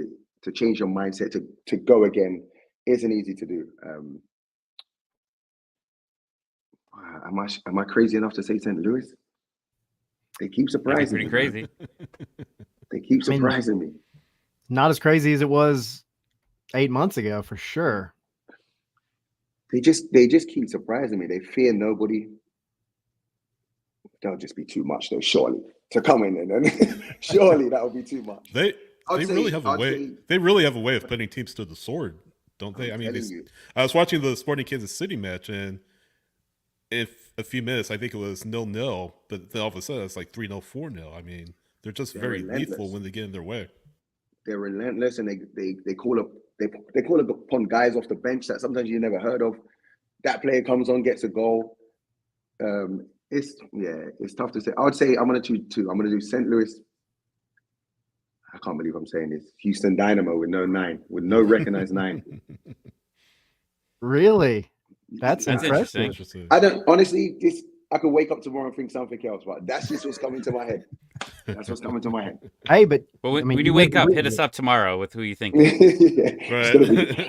to change your mindset to go again. Isn't easy to do. Am I crazy enough to say St. Louis? They keep surprising me.
Pretty crazy.
They keep surprising me.
Not as crazy as it was 8 months ago, for sure.
They just keep surprising me. They fear nobody. that'll just be too much though, surely, to come in and then surely that would be too much.
They really have a
I'd
way.
say-
They really have a way of putting teams to the sword, don't they? I mean,
telling you.
I was watching the Sporting Kansas City match, and in a few minutes, I think it was 0-0, but then all of a sudden it's like 3-0, 4-0. I mean, they're just
They're
very
relentless.
lethal when they get in their way.
They're relentless, and they call upon guys off the bench that sometimes you never heard of. That player comes on, gets a goal. It's tough to say. I would say I'm gonna choose two. I'm gonna do St. Louis. I can't believe I'm saying this. Houston Dynamo with no 9, with no recognized 9.
Really? That's
That's
impressive.
interesting.
I don't honestly. I could wake up tomorrow and think something else, but that's just what's coming to my head. That's what's coming to my head.
Hey, but
Well,
I mean,
when
you
you wake
wouldn't
up, hit
believe
us
it.
up tomorrow with who you think.
Yeah.
Right.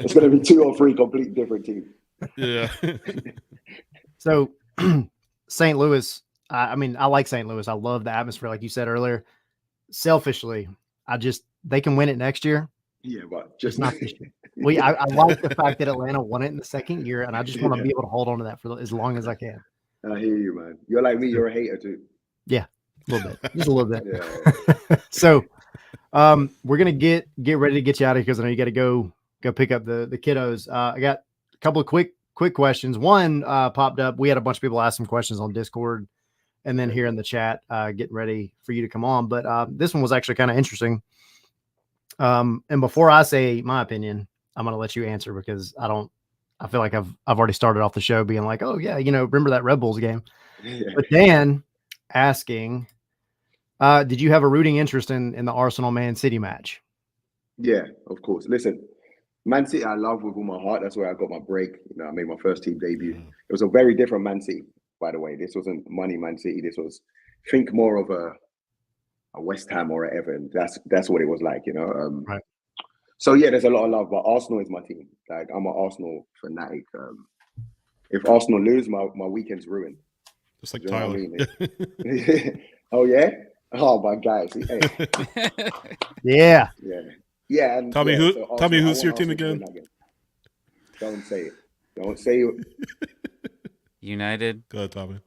It's gonna be 2 or 3 complete different teams.
Yeah.
So, St. Louis, I mean, I like St. Louis. I love the atmosphere, like you said earlier. Selfishly, they can win it next year.
Yeah, but
Just
just
not this year. I like the fact that Atlanta won it in the second year, and I just want to be able to hold on to that for as long as I can.
I hear you, man. You're like me. You're a hater too.
A little bit, just a little bit.
Yeah.
So, we're gonna get ready to get you out of here because I know you got to go pick up the kiddos. I got a couple of quick questions. One popped up. We had a bunch of people ask some questions on Discord, and then here in the chat, getting ready for you to come on. But this one was actually kind of interesting. And before I say my opinion, I'm gonna let you answer because I feel like I've already started off the show being like, oh yeah, remember that Red Bulls game?
Yeah.
But Dan asking, did you have a rooting interest in the Arsenal Man City match?
Yeah, of course. Listen, Man City, I love with all my heart. That's where I got my break. I made my first team debut. It was a very different Man City, by the way. This wasn't money Man City. This was, think more of a West Ham or a Everton. That's what it was like,
Right.
So yeah, there's a lot of love, but Arsenal is my team. Like, I'm an Arsenal fanatic. If Arsenal lose, my weekend's ruined.
Just like
Do you know
Tyler.
what I mean? Oh yeah. Oh my guys. Hey.
Yeah.
Yeah. And
Tommy,
yeah,
who's
I
your
want
team
Arsenal to
again?
win that game. Don't say it. Don't say it.
United.
Go ahead, Tommy.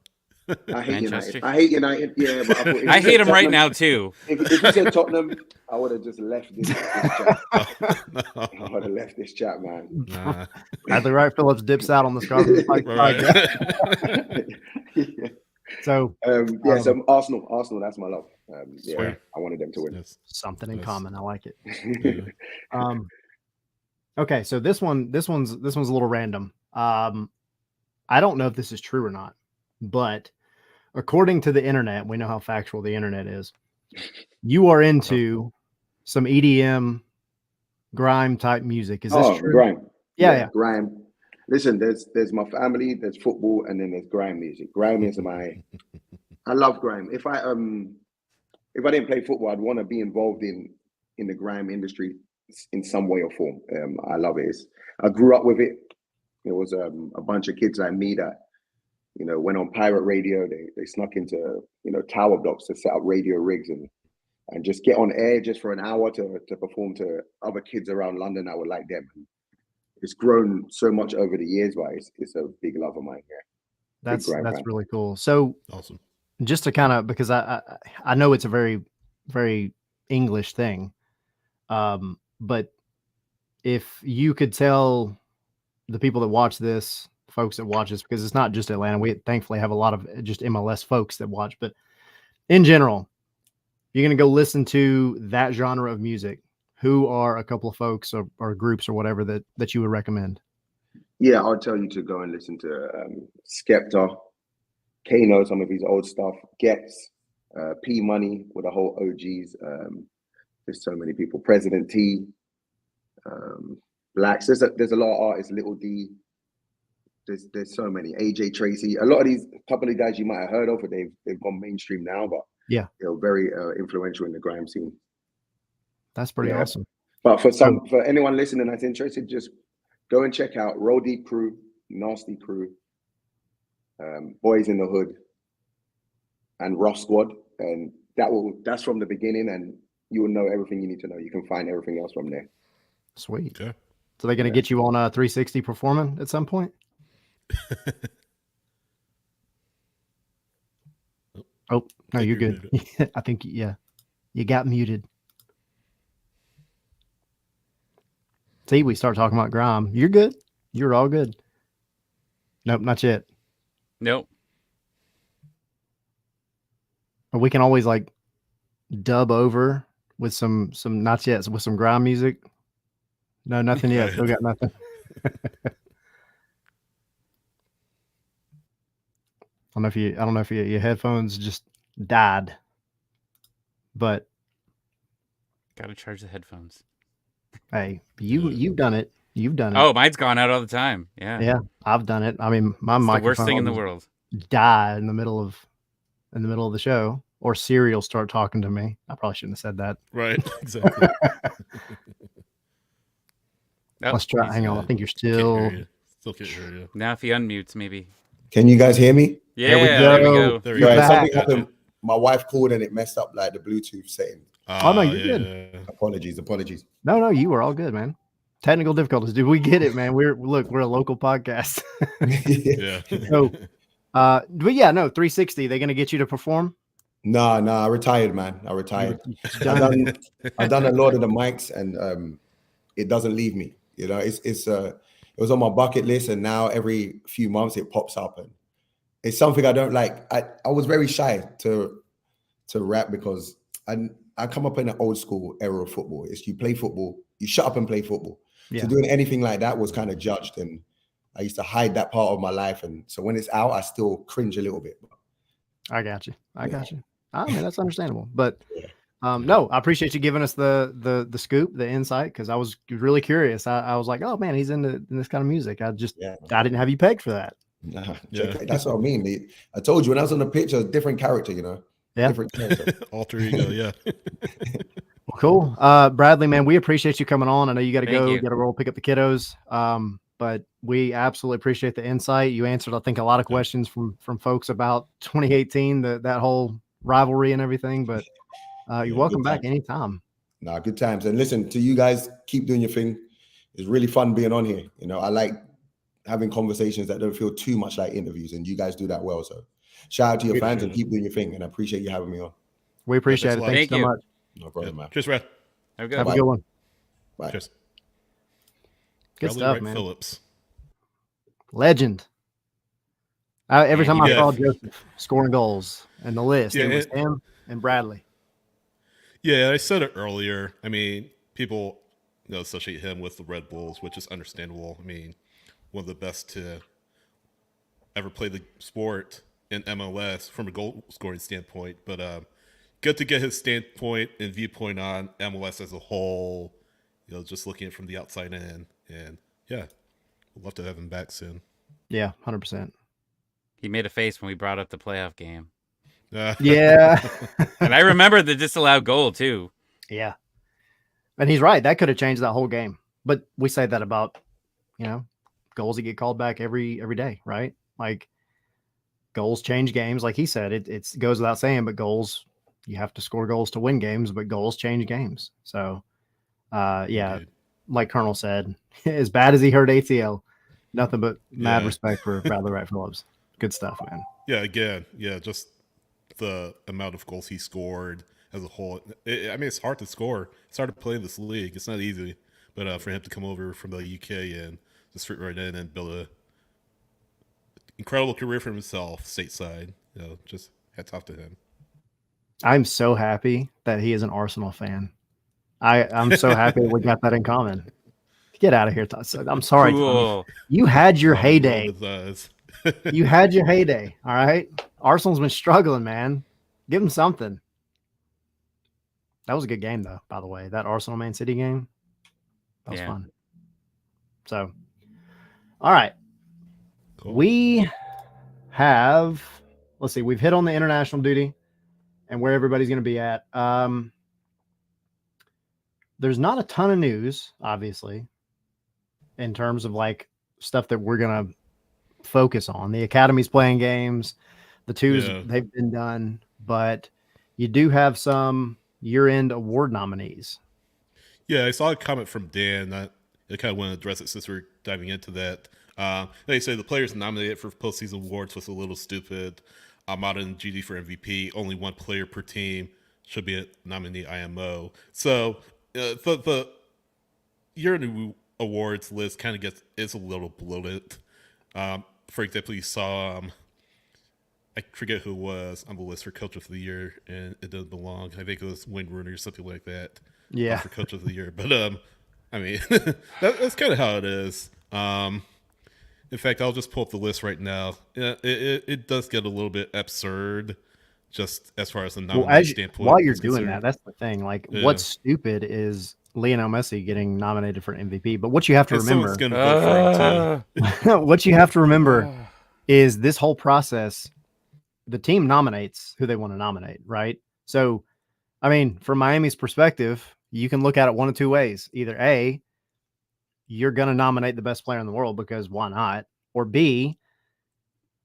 I hate
Manchester.
United. I hate United. Yeah, but I, thought if
I
you
hate
said
him right
Tottenham-
now too.
If you said Tottenham, I would have just left this chat. I would have left this chat, man.
Nah.
Bradley Wright-Phillips dips out on the Scarlet podcast.
Right.
So
So Arsenal, that's my love. Yeah,
Sweet.
I wanted them to win.
Yes.
something in
Yes.
common. I like it.
Yeah.
Okay, so this one's a little random. I don't know if this is true or not, but according to the internet, we know how factual the internet is. You are into some EDM grime type music. Is this true?
Grime.
Yeah.
Grime. Listen, there's my family, there's football, and then there's grime music. Grime is I love grime. If I didn't play football, I'd want to be involved in the grime industry in some way or form. I love it. I grew up with it. It was a bunch of kids like me that, went on pirate radio. They snuck into, tower blocks to set up radio rigs and just get on air just for an hour to perform to other kids around London that were like them. It's grown so much over the years, but it's a big love of mine. Yeah.
That's
grime fan.
really cool. So
Awesome.
just to kind of, because I know it's a very, very English thing. But if you could tell the people that watch this, folks that watch this, because it's not just Atlanta, we thankfully have a lot of just MLS folks that watch, but in general, you're going to go listen to that genre of music. Who are a couple of folks or groups or whatever that you would recommend?
Yeah, I'll tell you to go and listen to Skepta, Kano, some of his old stuff, Gets, P Money with the whole OGs. There's so many people. President T, Blacks. There's a lot of artists. Little D. There's so many. AJ Tracy. A lot of these couple of guys you might have heard of, but they've gone mainstream now. But
yeah,
they're very influential in the grime scene.
That's pretty awesome.
But for anyone listening that's interested, just go and check out Roll Deep Crew, Nasty Crew, Boys in the Hood, and Rough Squad, and that's from the beginning, and you will know everything you need to know. You can find everything else from there.
Sweet.
Okay.
So they're going to get you on a 360 performing at some point? Oh, no,
think
you're
you're
good. I think, yeah, you got muted. See, we start talking about Grime. You're good. You're all good. Nope, not yet.
Nope.
But we can always like dub over with some not yet with some Grime music. No, nothing yet. Still got nothing. I don't know if your headphones just died, but
Gotta charge the headphones.
hey, you've done it. You've done it.
Oh, mine's gone out all the time. Yeah.
Yeah, I've done it. I mean, my
It's the
microphone
worst thing in the
will
world.
die in the middle of the show, or Siri will start talking to me. I probably shouldn't have said that.
Right, exactly.
Oh,
Let's try. Hang on. I think you're still.
Still can't hear you.
Now if he unmutes, maybe.
Can you guys hear me?
Yeah,
There we
there we
go.
go.
There we
You're
go.
back.
Something
Gotcha.
happened. My wife called and it messed up like the Bluetooth setting.
Oh, no, you're
yeah,
good.
yeah.
Apologies.
No, you were all good, man. Technical difficulties, dude. We get it, man. We're a local podcast.
Yeah.
So, but yeah, no, 360. They're gonna get you to perform.
No, I retired, man. I retired.
Done.
I've done a lot of the mics, and it doesn't leave me. You know, it was on my bucket list, and now every few months it pops up, and it's something I don't like. I was very shy to rap because I come up in an old school era of football. It's you play football, you shut up and play football.
Yeah.
So doing anything like that was kind of judged, and I used to hide that part of my life, and so when it's out, I still cringe a little bit.
I got you. I
Yeah.
got you. I mean, that's understandable. But
Yeah.
no, I appreciate you giving us the scoop, the insight, because I was really curious. I was like, oh man, he's in this kind of music. I didn't have you pegged for that.
Nah,
Yeah.
that's what I mean. I told you when I was on the pitch, I was a different character, you know.
Yeah.
Different character.
Alter ego, yeah.
Well, cool. Bradley, man, we appreciate you coming on. I know you got to
Thank
go,
you.
got to roll, pick up the kiddos. But we absolutely appreciate the insight. You answered, I think, a lot of questions from folks about 2018, that whole rivalry and everything. But you're welcome
good
back
times.
anytime.
Nah, good times. And listen, to you guys, keep doing your thing. It's really fun being on here. You know, I like having conversations that don't feel too much like interviews, and you guys do that well. So shout out to your fans and keep doing your thing. And I appreciate you having me on.
We appreciate
thanks
it.
a lot.
Thanks
Thank
so
you.
much.
No problem, man.
Cheers, Brad.
Have a good
Have
one.
a good one.
Bye.
Cheers.
Good
Bradley
stuff, man.
Wright-Phillips.
Legend. Every
Yeah,
time I
yeah.
saw Joseph scoring goals in the list,
Yeah,
it was him and Bradley.
Yeah, I said it earlier. I mean, people associate him with the Red Bulls, which is understandable. I mean, one of the best to ever play the sport in MLS from a goal scoring standpoint. But good to get his standpoint and viewpoint on MLS as a whole. Just looking at it from the outside in, and yeah, we'd love to have him back soon.
Yeah, 100%.
He made a face when we brought up the playoff game.
Yeah.
And I remember the disallowed goal too.
Yeah. And he's right. That could have changed that whole game. But we say that about, goals that get called back every day, right? Like goals change games. Like he said, it goes without saying, but goals, you have to score goals to win games, but goals change games. So, yeah,
Indeed.
like Colonel said, as bad as he hurt ATL, nothing but mad
Yeah.
respect for Bradley Wright-Phillips. Good stuff, man.
Yeah, again, just the amount of goals he scored as a whole. I mean, it's hard to score. It's hard to play in this league. It's not easy. But for him to come over from the UK and just fit right in and build a incredible career for himself stateside, just hats off to him.
I'm so happy that he is an Arsenal fan. I'm so happy that we got that in common. Get out of here. I'm sorry, Tommy.
Cool.
You had your
Probably
heyday.
rolled his eyes.
You had your heyday. All right. Arsenal's been struggling, man. Give them something. That was a good game, though, by the way. That Arsenal Man City game. That was fun. So, all right.
Cool.
We have, let's see, we've hit on the international duty and where everybody's going to be at. There's not a ton of news, obviously, in terms of like stuff that we're going to focus on. The academy's playing games, the twos, they've been done, but you do have some year-end award nominees.
Yeah, I saw a comment from Dan. I kind of want to address it since we're diving into that. They say the players nominated for postseason awards was a little stupid. Amada and GD for MVP. Only one player per team should be a nominee IMO. So the year in awards list kind of is a little bloated. For example, you saw I forget who it was on the list for Coach of the Year, and it doesn't belong. I think it was Wayne Rooney or something like that.
Yeah.
For Coach of the Year, but I mean, that's kind of how it is. In fact, I'll just pull up the list right now. Yeah, it does get a little bit absurd, just as far as the nominee standpoint.
While you're doing that, that's the thing. Like, what's stupid is Lionel Messi getting nominated for MVP. But what you have to remember,
gonna vote for him too.
what you have to remember is this whole process. The team nominates who they want to nominate, right? So, I mean, from Miami's perspective, you can look at it one of two ways. Either A, you're going to nominate the best player in the world because why not? Or B,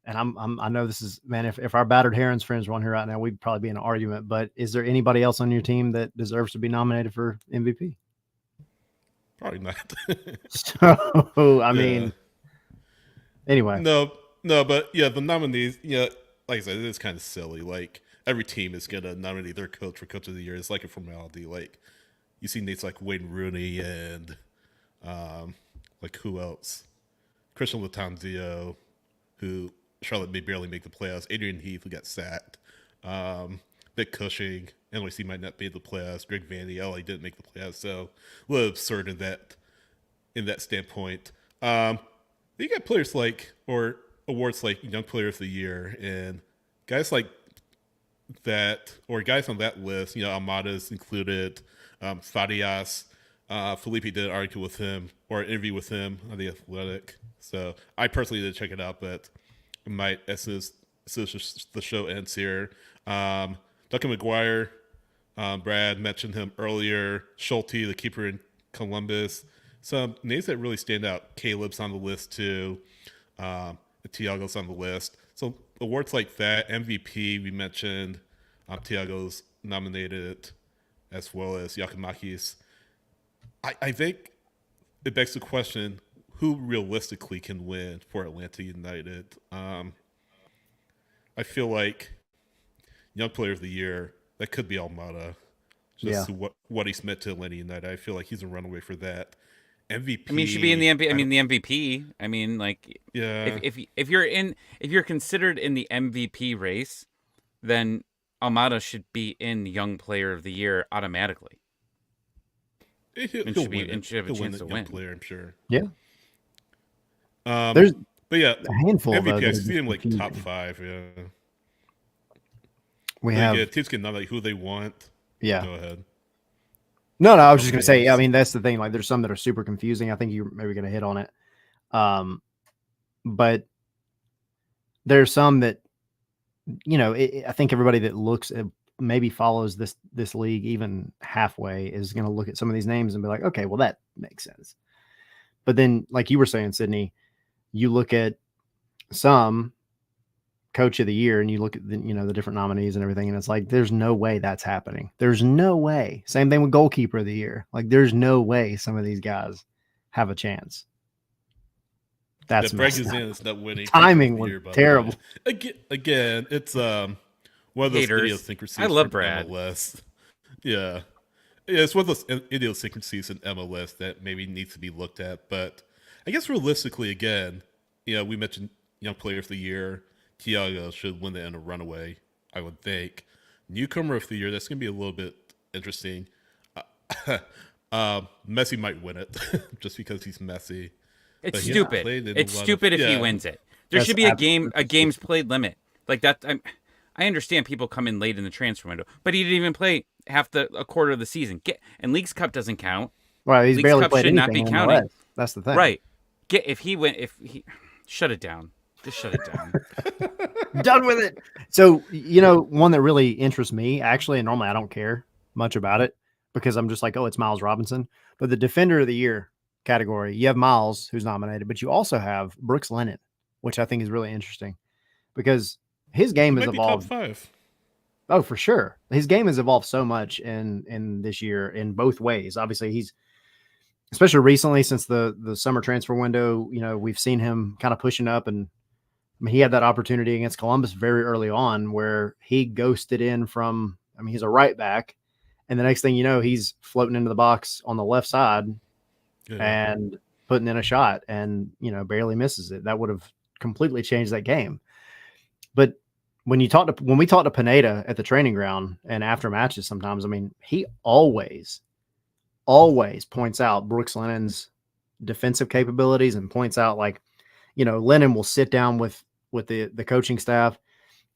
and I know this is, man, if our battered herons friends were on here right now, we'd probably be in an argument, but is there anybody else on your team that deserves to be nominated for MVP?
Probably not.
So, I mean, anyway.
No, but yeah, the nominees, like I said, it is kind of silly. Like, every team is going to nominate their coach for Coach of the Year. It's like a formality. Like, you see names like Wayne Rooney and, like, who else? Christian Latanzio, who Charlotte may barely make the playoffs. Adrian Heath, who got sacked. Vic Cushing, NYC might not make the playoffs. Greg Vandy, LA didn't make the playoffs. So, a little absurd in that standpoint. You got players like, or awards like Young Player of the Year, and guys like that, or guys on that list, Almada's included, Farias, Felipe did an article with him, or an interview with him on The Athletic. So I personally didn't check it out, but I might as soon as the show ends here. Duncan McGuire, Brad mentioned him earlier, Schulte, the keeper in Columbus. Some names that really stand out. Caleb's on the list too. Thiago's on the list. So awards like that, MVP, we mentioned, Thiago's nominated, as well as Giacomakis. I think it begs the question, who realistically can win for Atlanta United? I feel like Young Player of the Year, that could be Almada. Just what he's meant to Atlanta United. I feel like he's a runaway for that. MVP.
I mean, should be in the MVP. I mean, the MVP. I mean, like,
yeah.
If you're considered in the MVP race, then Almada should be in Young Player of the Year automatically.
He'll
and should have a chance to win.
Player, I'm sure.
Yeah.
But yeah,
a handful
MVP.
of
I see him like top 5. Yeah.
We have
teams can nominate who they want.
Yeah.
Go ahead.
No, I was just going to say, I mean, that's the thing. Like, there's some that are super confusing. I think you're maybe going to hit on it. But there's some that, I think everybody that looks at, maybe follows this league even halfway is going to look at some of these names and be like, okay, well, that makes sense. But then, like you were saying, Sydney, you look at some Coach of the Year and you look at the different nominees and everything, and it's like, there's no way that's happening. There's no way. Same thing with Goalkeeper of the Year. Like, there's no way some of these guys have a chance. That's
is not winning.
Timing was terrible.
Again, it's one of those idiosyncrasies.
I love Brad.
MLS. Yeah, it's one of those idiosyncrasies in MLS that maybe needs to be looked at. But I guess realistically, again, we mentioned Young Player of the Year. Thiago should win it in a runaway, I would think. Newcomer of the Year, that's going to be a little bit interesting. Messi might win it just because he's Messi.
It's stupid. It's stupid if he wins it. There should be a games played limit. Like that. I understand people come in late in the transfer window, but he didn't even play a quarter of the season. And Leagues Cup doesn't count.
Well, he's
Leagues
barely
Cup
played
should not be
anything
counting.
That's the thing.
Right. Shut it down. Just shut it down.
Done with it. So, one that really interests me, actually, and normally I don't care much about it because I'm just like, oh, it's Miles Robinson. But the Defender of the Year category, you have Miles, who's nominated, but you also have Brooks Lennon, which I think is really interesting because his game has evolved.
Top 5.
Oh, for sure. His game has evolved so much in this year in both ways. Obviously, he's, especially recently since the summer transfer window, we've seen him kind of pushing up and mean, he had that opportunity against Columbus very early on where he ghosted in from, I mean, he's a right back. And the next thing you know, he's floating into the box on the left side and putting in a shot and, you know, barely misses it. That would have completely changed that game. But when we talk to Pineda at the training ground and after matches sometimes, I mean, he always points out Brooks Lennon's defensive capabilities and points out, like, you know, Lennon will sit down with the coaching staff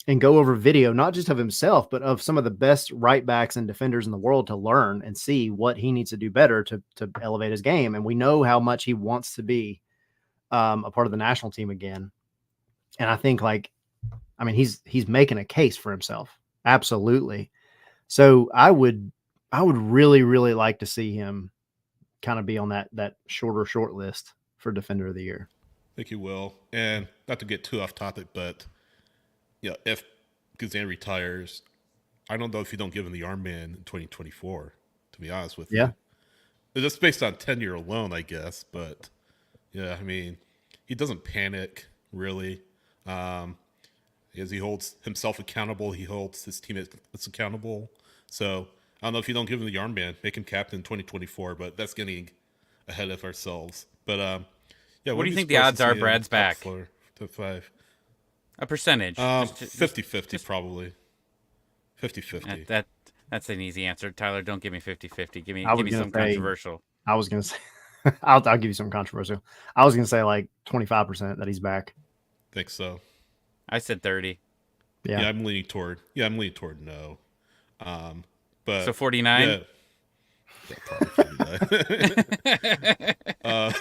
and go over video, not just of himself, but of some of the best right backs and defenders in the world to learn and see what he needs to do better to elevate his game. And we know how much he wants to be a part of the national team again. And I think, like, I mean, he's making a case for himself. Absolutely. So I would really, really like to see him kind of be on that short list for Defender of the Year.
I think he will. And not to get too off topic, but yeah, if Guzan retires, I don't know if you don't give him the armband in 2024, to be honest with you. It's just based on tenure alone, I guess. But yeah, I mean, he doesn't panic, really. As he holds himself accountable, he holds his teammates accountable. So I don't know if you don't give him the armband, make him captain in 2024, but that's getting ahead of ourselves. But yeah,
what do you think the odds are Brad's back?
To 5.
A percentage.
50-50 probably. 50-50.
That's an easy answer. Tyler, don't give me 50-50. Give me some controversial.
I was gonna say I'll give you some controversial. I was gonna say like 25% that he's back.
Think so.
I said 30.
Yeah, I'm leaning toward no. But
so 49.
Yeah.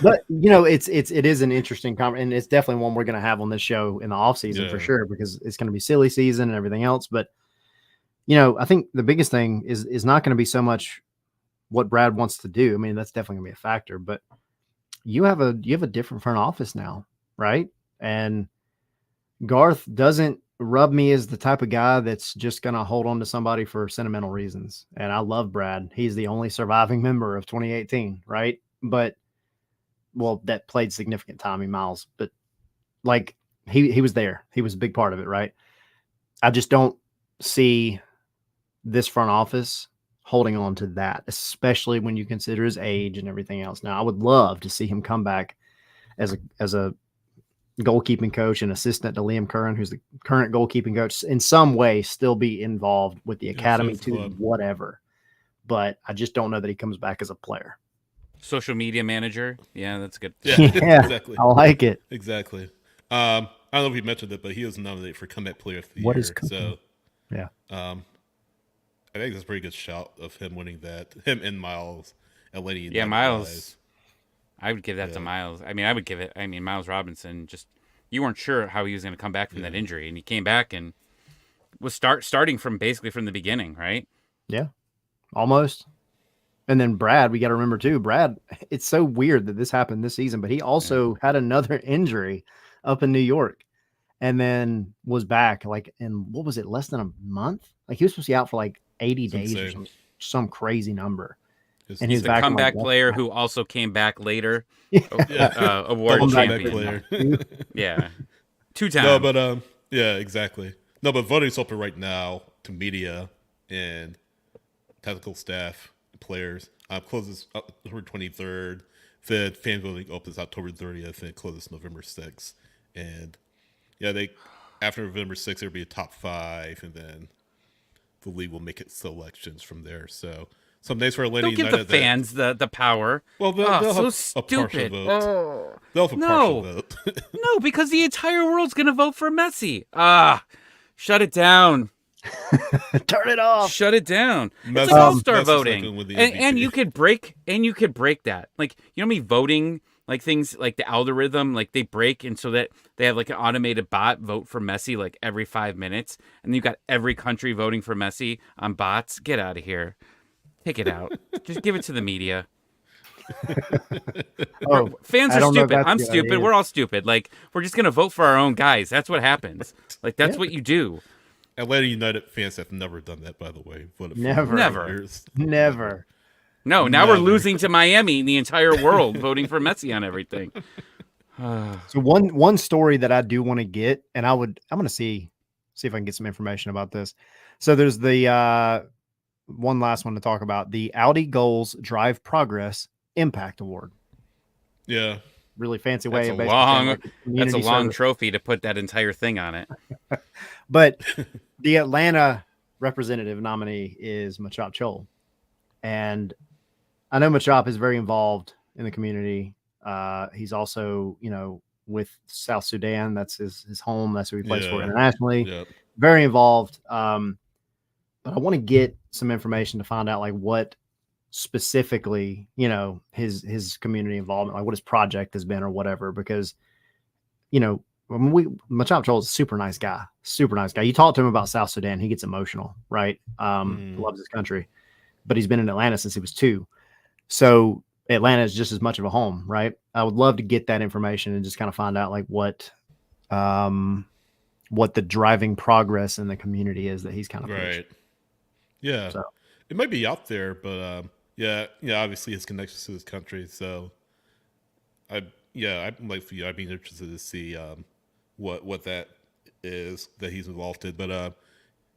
But you know, it is an interesting and it's definitely one we're going to have on this show in the off season for sure, because it's going to be silly season and everything else. But you know, I think the biggest thing is not going to be so much what Brad wants to do. I mean, that's definitely going to be a factor, but you have a different front office now, right? And Garth doesn't rub me as the type of guy that's just going to hold on to somebody for sentimental reasons. And I love Brad. He's the only surviving member of 2018, right? But, well, that played significant time in Miles, but like he was there. He was a big part of it, right? I just don't see this front office holding on to that, especially when you consider his age and everything else. Now, I would love to see him come back as a goalkeeping coach and assistant to Liam Curran, who's the current goalkeeping coach, in some way still be involved with the academy to whatever. But I just don't know that he comes back as a player.
Social media manager. Yeah, that's good.
Yeah, exactly.
I like it.
Exactly. I don't know if you mentioned it, but he was nominated for Comeback Player of the Year.
What is cooking?
So,
yeah.
I think that's a pretty good shout of him winning that. Him and Miles and Lenny.
Yeah, Miles. I would give that to Miles. I mean, Miles Robinson, just, you weren't sure how he was going to come back from that injury, and he came back and was starting from basically from the beginning, right?
Yeah, almost. And then Brad, we got to remember too, Brad, it's so weird that this happened this season, but he also had another injury up in New York and then was back like in, what was it, less than a month? Like he was supposed to be out for like 80 days or some crazy number.
And he's the comeback player who also came back later. Award champion. Yeah. 2 times.
No, but yeah, exactly. No, but voting's open right now to media and technical staff, players. Closes October 23rd. The fan voting opens October 30th and it closes November 6th. And yeah, after November 6th there'll be a top 5, and then the league will make its selections from there. So some days for Atlanta United.
Don't give the fans the power.
Well, they'll have a partial vote. They'll have a partial vote.
No, because the entire world's going to vote for Messi. Shut it down.
Turn it off.
Shut it down. It's like all-star voting. And you could break that. Like, you know me voting, like things like the algorithm, like they break, and so that they have like an automated bot vote for Messi like every 5 minutes, and you got every country voting for Messi on bots. Get out of here. Take it out. Just give it to the media. Fans are stupid. I'm stupid. We're all stupid. Like, we're just going to vote for our own guys. That's what happens. Like, that's what you do.
Atlanta United fans have never done that, by the way.
Never.
No, now we're losing to Miami and the entire world voting for Messi on everything.
So one story that I do want to get, and I'm going to see if I can get some information about this. So there's the one last one to talk about, the Audi Goals Drive Progress Impact Award.
Yeah.
Really fancy
That's
way
a
of basically saying, like,
that's a
community
long
service.
trophy to put that entire thing on it.
But the Atlanta representative nominee is Machop Chol. And I know Machop is very involved in the community. He's also, with South Sudan. That's his home. That's who he plays for
Yeah.
internationally.
Yep.
Very involved. But I want to get some information to find out, like, what specifically, his community involvement, like what his project has been or whatever, because, Machop Chol is a super nice guy. You talk to him about South Sudan, he gets emotional, right? Loves his country, but he's been in Atlanta since he was 2. So Atlanta is just as much of a home, right? I would love to get that information and just kind of find out, like, what the driving progress in the community is that he's kind of
right. Yeah.
So.
It might be out there, but yeah, obviously his connections to his country. So I'm like for you, I'd be interested to see what that is that he's involved in. But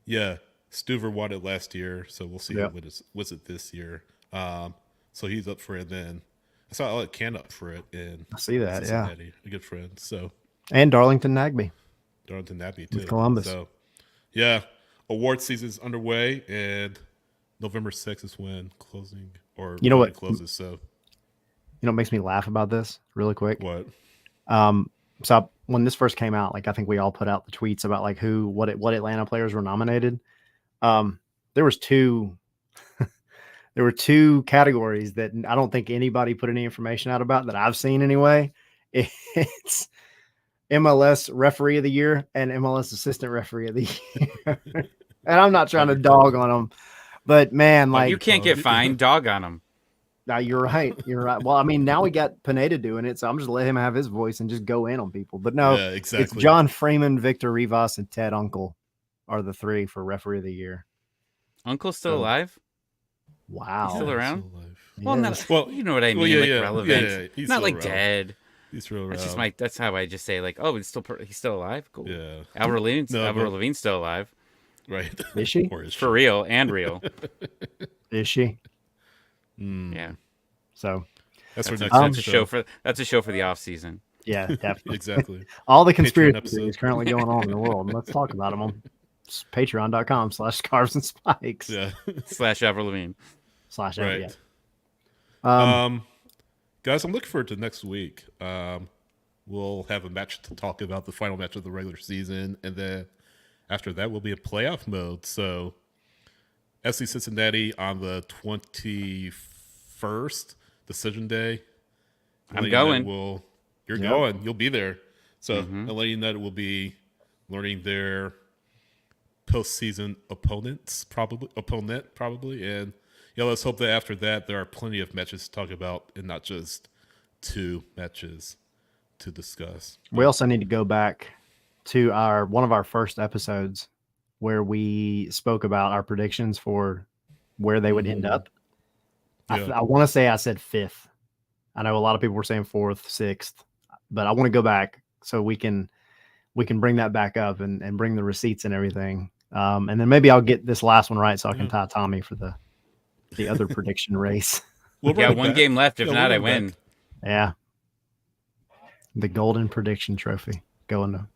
yeah, Stuver won it last year, so we'll see what was it this year. So he's up for it then. I saw Alec Can up for it in
I see that,
Cincinnati, a good friend. So
and Darlington Nagby
too.
with Columbus.
So yeah, award season's underway, and November 6th is when closing what closes. So
what makes me laugh about this really quick?
What?
So when this first came out, like, I think we all put out the tweets about, like, what Atlanta players were nominated. There was two categories that I don't think anybody put any information out about that I've seen anyway. It's MLS Referee of the Year and MLS Assistant Referee of the Year. And I'm not trying to dog on them, but man, like,
you can't get fined. Dog on them.
Now you're right. Well, I mean, now we got Pineda doing it, so I'm just let him have his voice and just go in on people. But no,
yeah, exactly.
It's John Freeman, Victor Rivas, and Ted Uncle are the 3 for Referee of the Year.
Uncle's still alive?
Wow.
He's still around?
Well,
you know what I mean. Relevant.
Yeah, he's
not
still
like
around.
dead.
He's real
That's
around.
just that's how I just say, like, oh, he's still alive. Cool.
Yeah.
Avril Lavigne's still alive.
Right.
Is she?
Or is
For real and real.
Is she?
Yeah.
So
that's our
a show for the off season.
Yeah, definitely.
Exactly.
All the conspiracy theories currently going on in the world. Let's talk about them on patreon.com/scarves and spikes.
Yeah.
/ Avril Lavigne.
/
Right.
Yeah.
Guys, I'm looking forward to next week. We'll have a match to talk about, the final match of the regular season, and then after that we'll be in playoff mode. So FC Cincinnati on the 21st, decision day.
I'm going.
You're going. You'll be there. So Atlanta United will be learning their postseason opponent, probably. And let's hope that after that there are plenty of matches to talk about and not just 2 matches to discuss.
We also need to go back to one of our first episodes where we spoke about our predictions for where they would end up.
Yeah.
I want to say I said 5th. I know a lot of people were saying 4th, 6th, but I want to go back so we can bring that back up and bring the receipts and everything. And then maybe I'll get this last one right so I can tie Tommy for the other prediction race.
One game left. If not, I win.
Back.
Yeah. The golden prediction trophy going to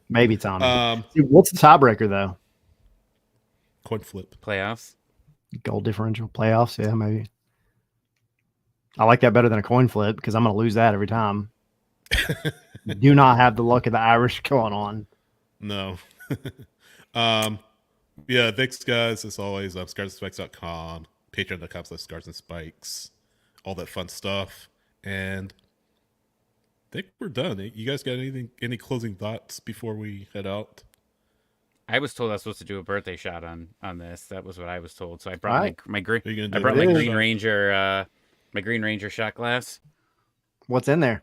maybe Tommy. What's the tiebreaker though?
Coin flip.
Playoffs.
Goal differential playoffs. Yeah, maybe. I like that better than a coin flip because I'm going to lose that every time. Do not have the luck of the Irish going on.
No. Thanks guys. As always, scarsandspikes.com, patreon.com/scarsandspikes, all that fun stuff. And I think we're done. You guys got any closing thoughts before we head out?
I was told I was supposed to do a birthday shot on this. That was what I was told. So I brought my Green Ranger shot glass.
What's in there?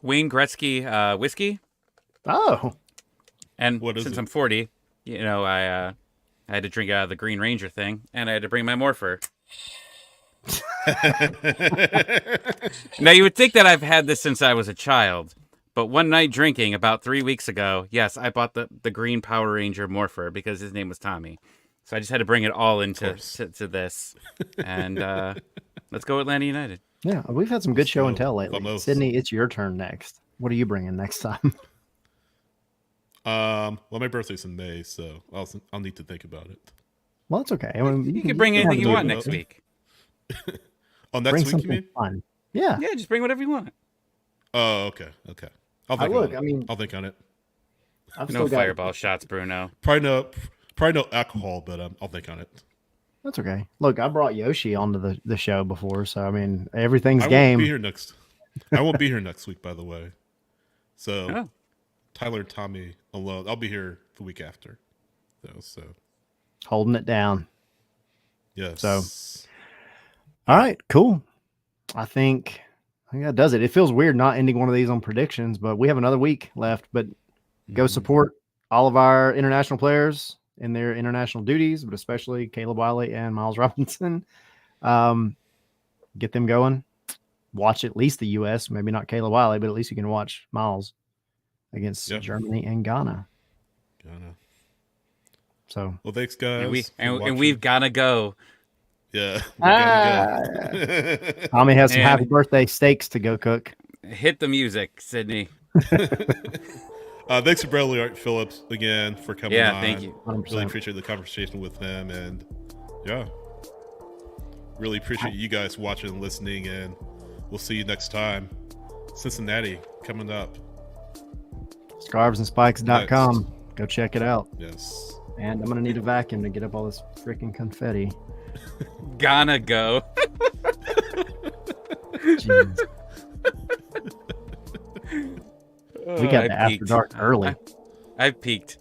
Wayne Gretzky whiskey.
Oh.
And
what is
since
it?
I'm 40, I had to drink out of the Green Ranger thing, and I had to bring my Morpher. Now, you would think that I've had this since I was a child, but one night drinking about 3 weeks ago, yes, I bought the green Power Ranger Morpher because his name was Tommy. So I just had to bring it all into to this. And let's go Atlanta United.
Yeah, we've had some good show and tell lately.
Vamos.
Sydney, it's your turn next. What are you bringing next time?
Well, my birthday's in May, so I'll need to think about it.
Well, it's okay. I mean,
You can bring anything you
do
want
it.
next week.
Oh, next
Bring
week, you
something
mean?
fun. Yeah.
Yeah, just bring whatever you want.
Oh, okay. I'll think on it. I'll think on it.
I've
No
still got-
fireball shots, Bruno.
Probably no alcohol, but I'll think on it.
That's okay. Look, I brought Yoshi onto the show before, so I mean, everything's
I
game.
won't be here next. I won't be here next week, by the way. So
Oh.
Tyler and Tommy alone. I'll be here the week after. So
Holding it down.
yes.
So- All right, cool. I think that does it. It feels weird not ending one of these on predictions, but we have another week left. But go support all of our international players in their international duties, but especially Caleb Wiley and Miles Robinson. Get them going. Watch at least the U.S. Maybe not Caleb Wiley, but at least you can watch Miles against
Yep.
Germany and Ghana.
Ghana.
So
Well, thanks, guys.
And we've got to go.
Yeah.
Tommy has some
And-
happy birthday steaks to go cook.
Hit the music, Sydney.
Thanks to Bradley Wright-Phillips again for coming
Yeah,
on.
thank you.
100%.
Really appreciate the conversation with him, and yeah, really appreciate you guys watching and listening, and we'll see you next time. Cincinnati coming up.
Scarvesandspikes.com. Go check it out.
Yes.
And I'm going to need a vacuum to get up all this freaking confetti.
Gonna go.
Jeez. We got
I
the after
peaked.
dark early.
I've peaked.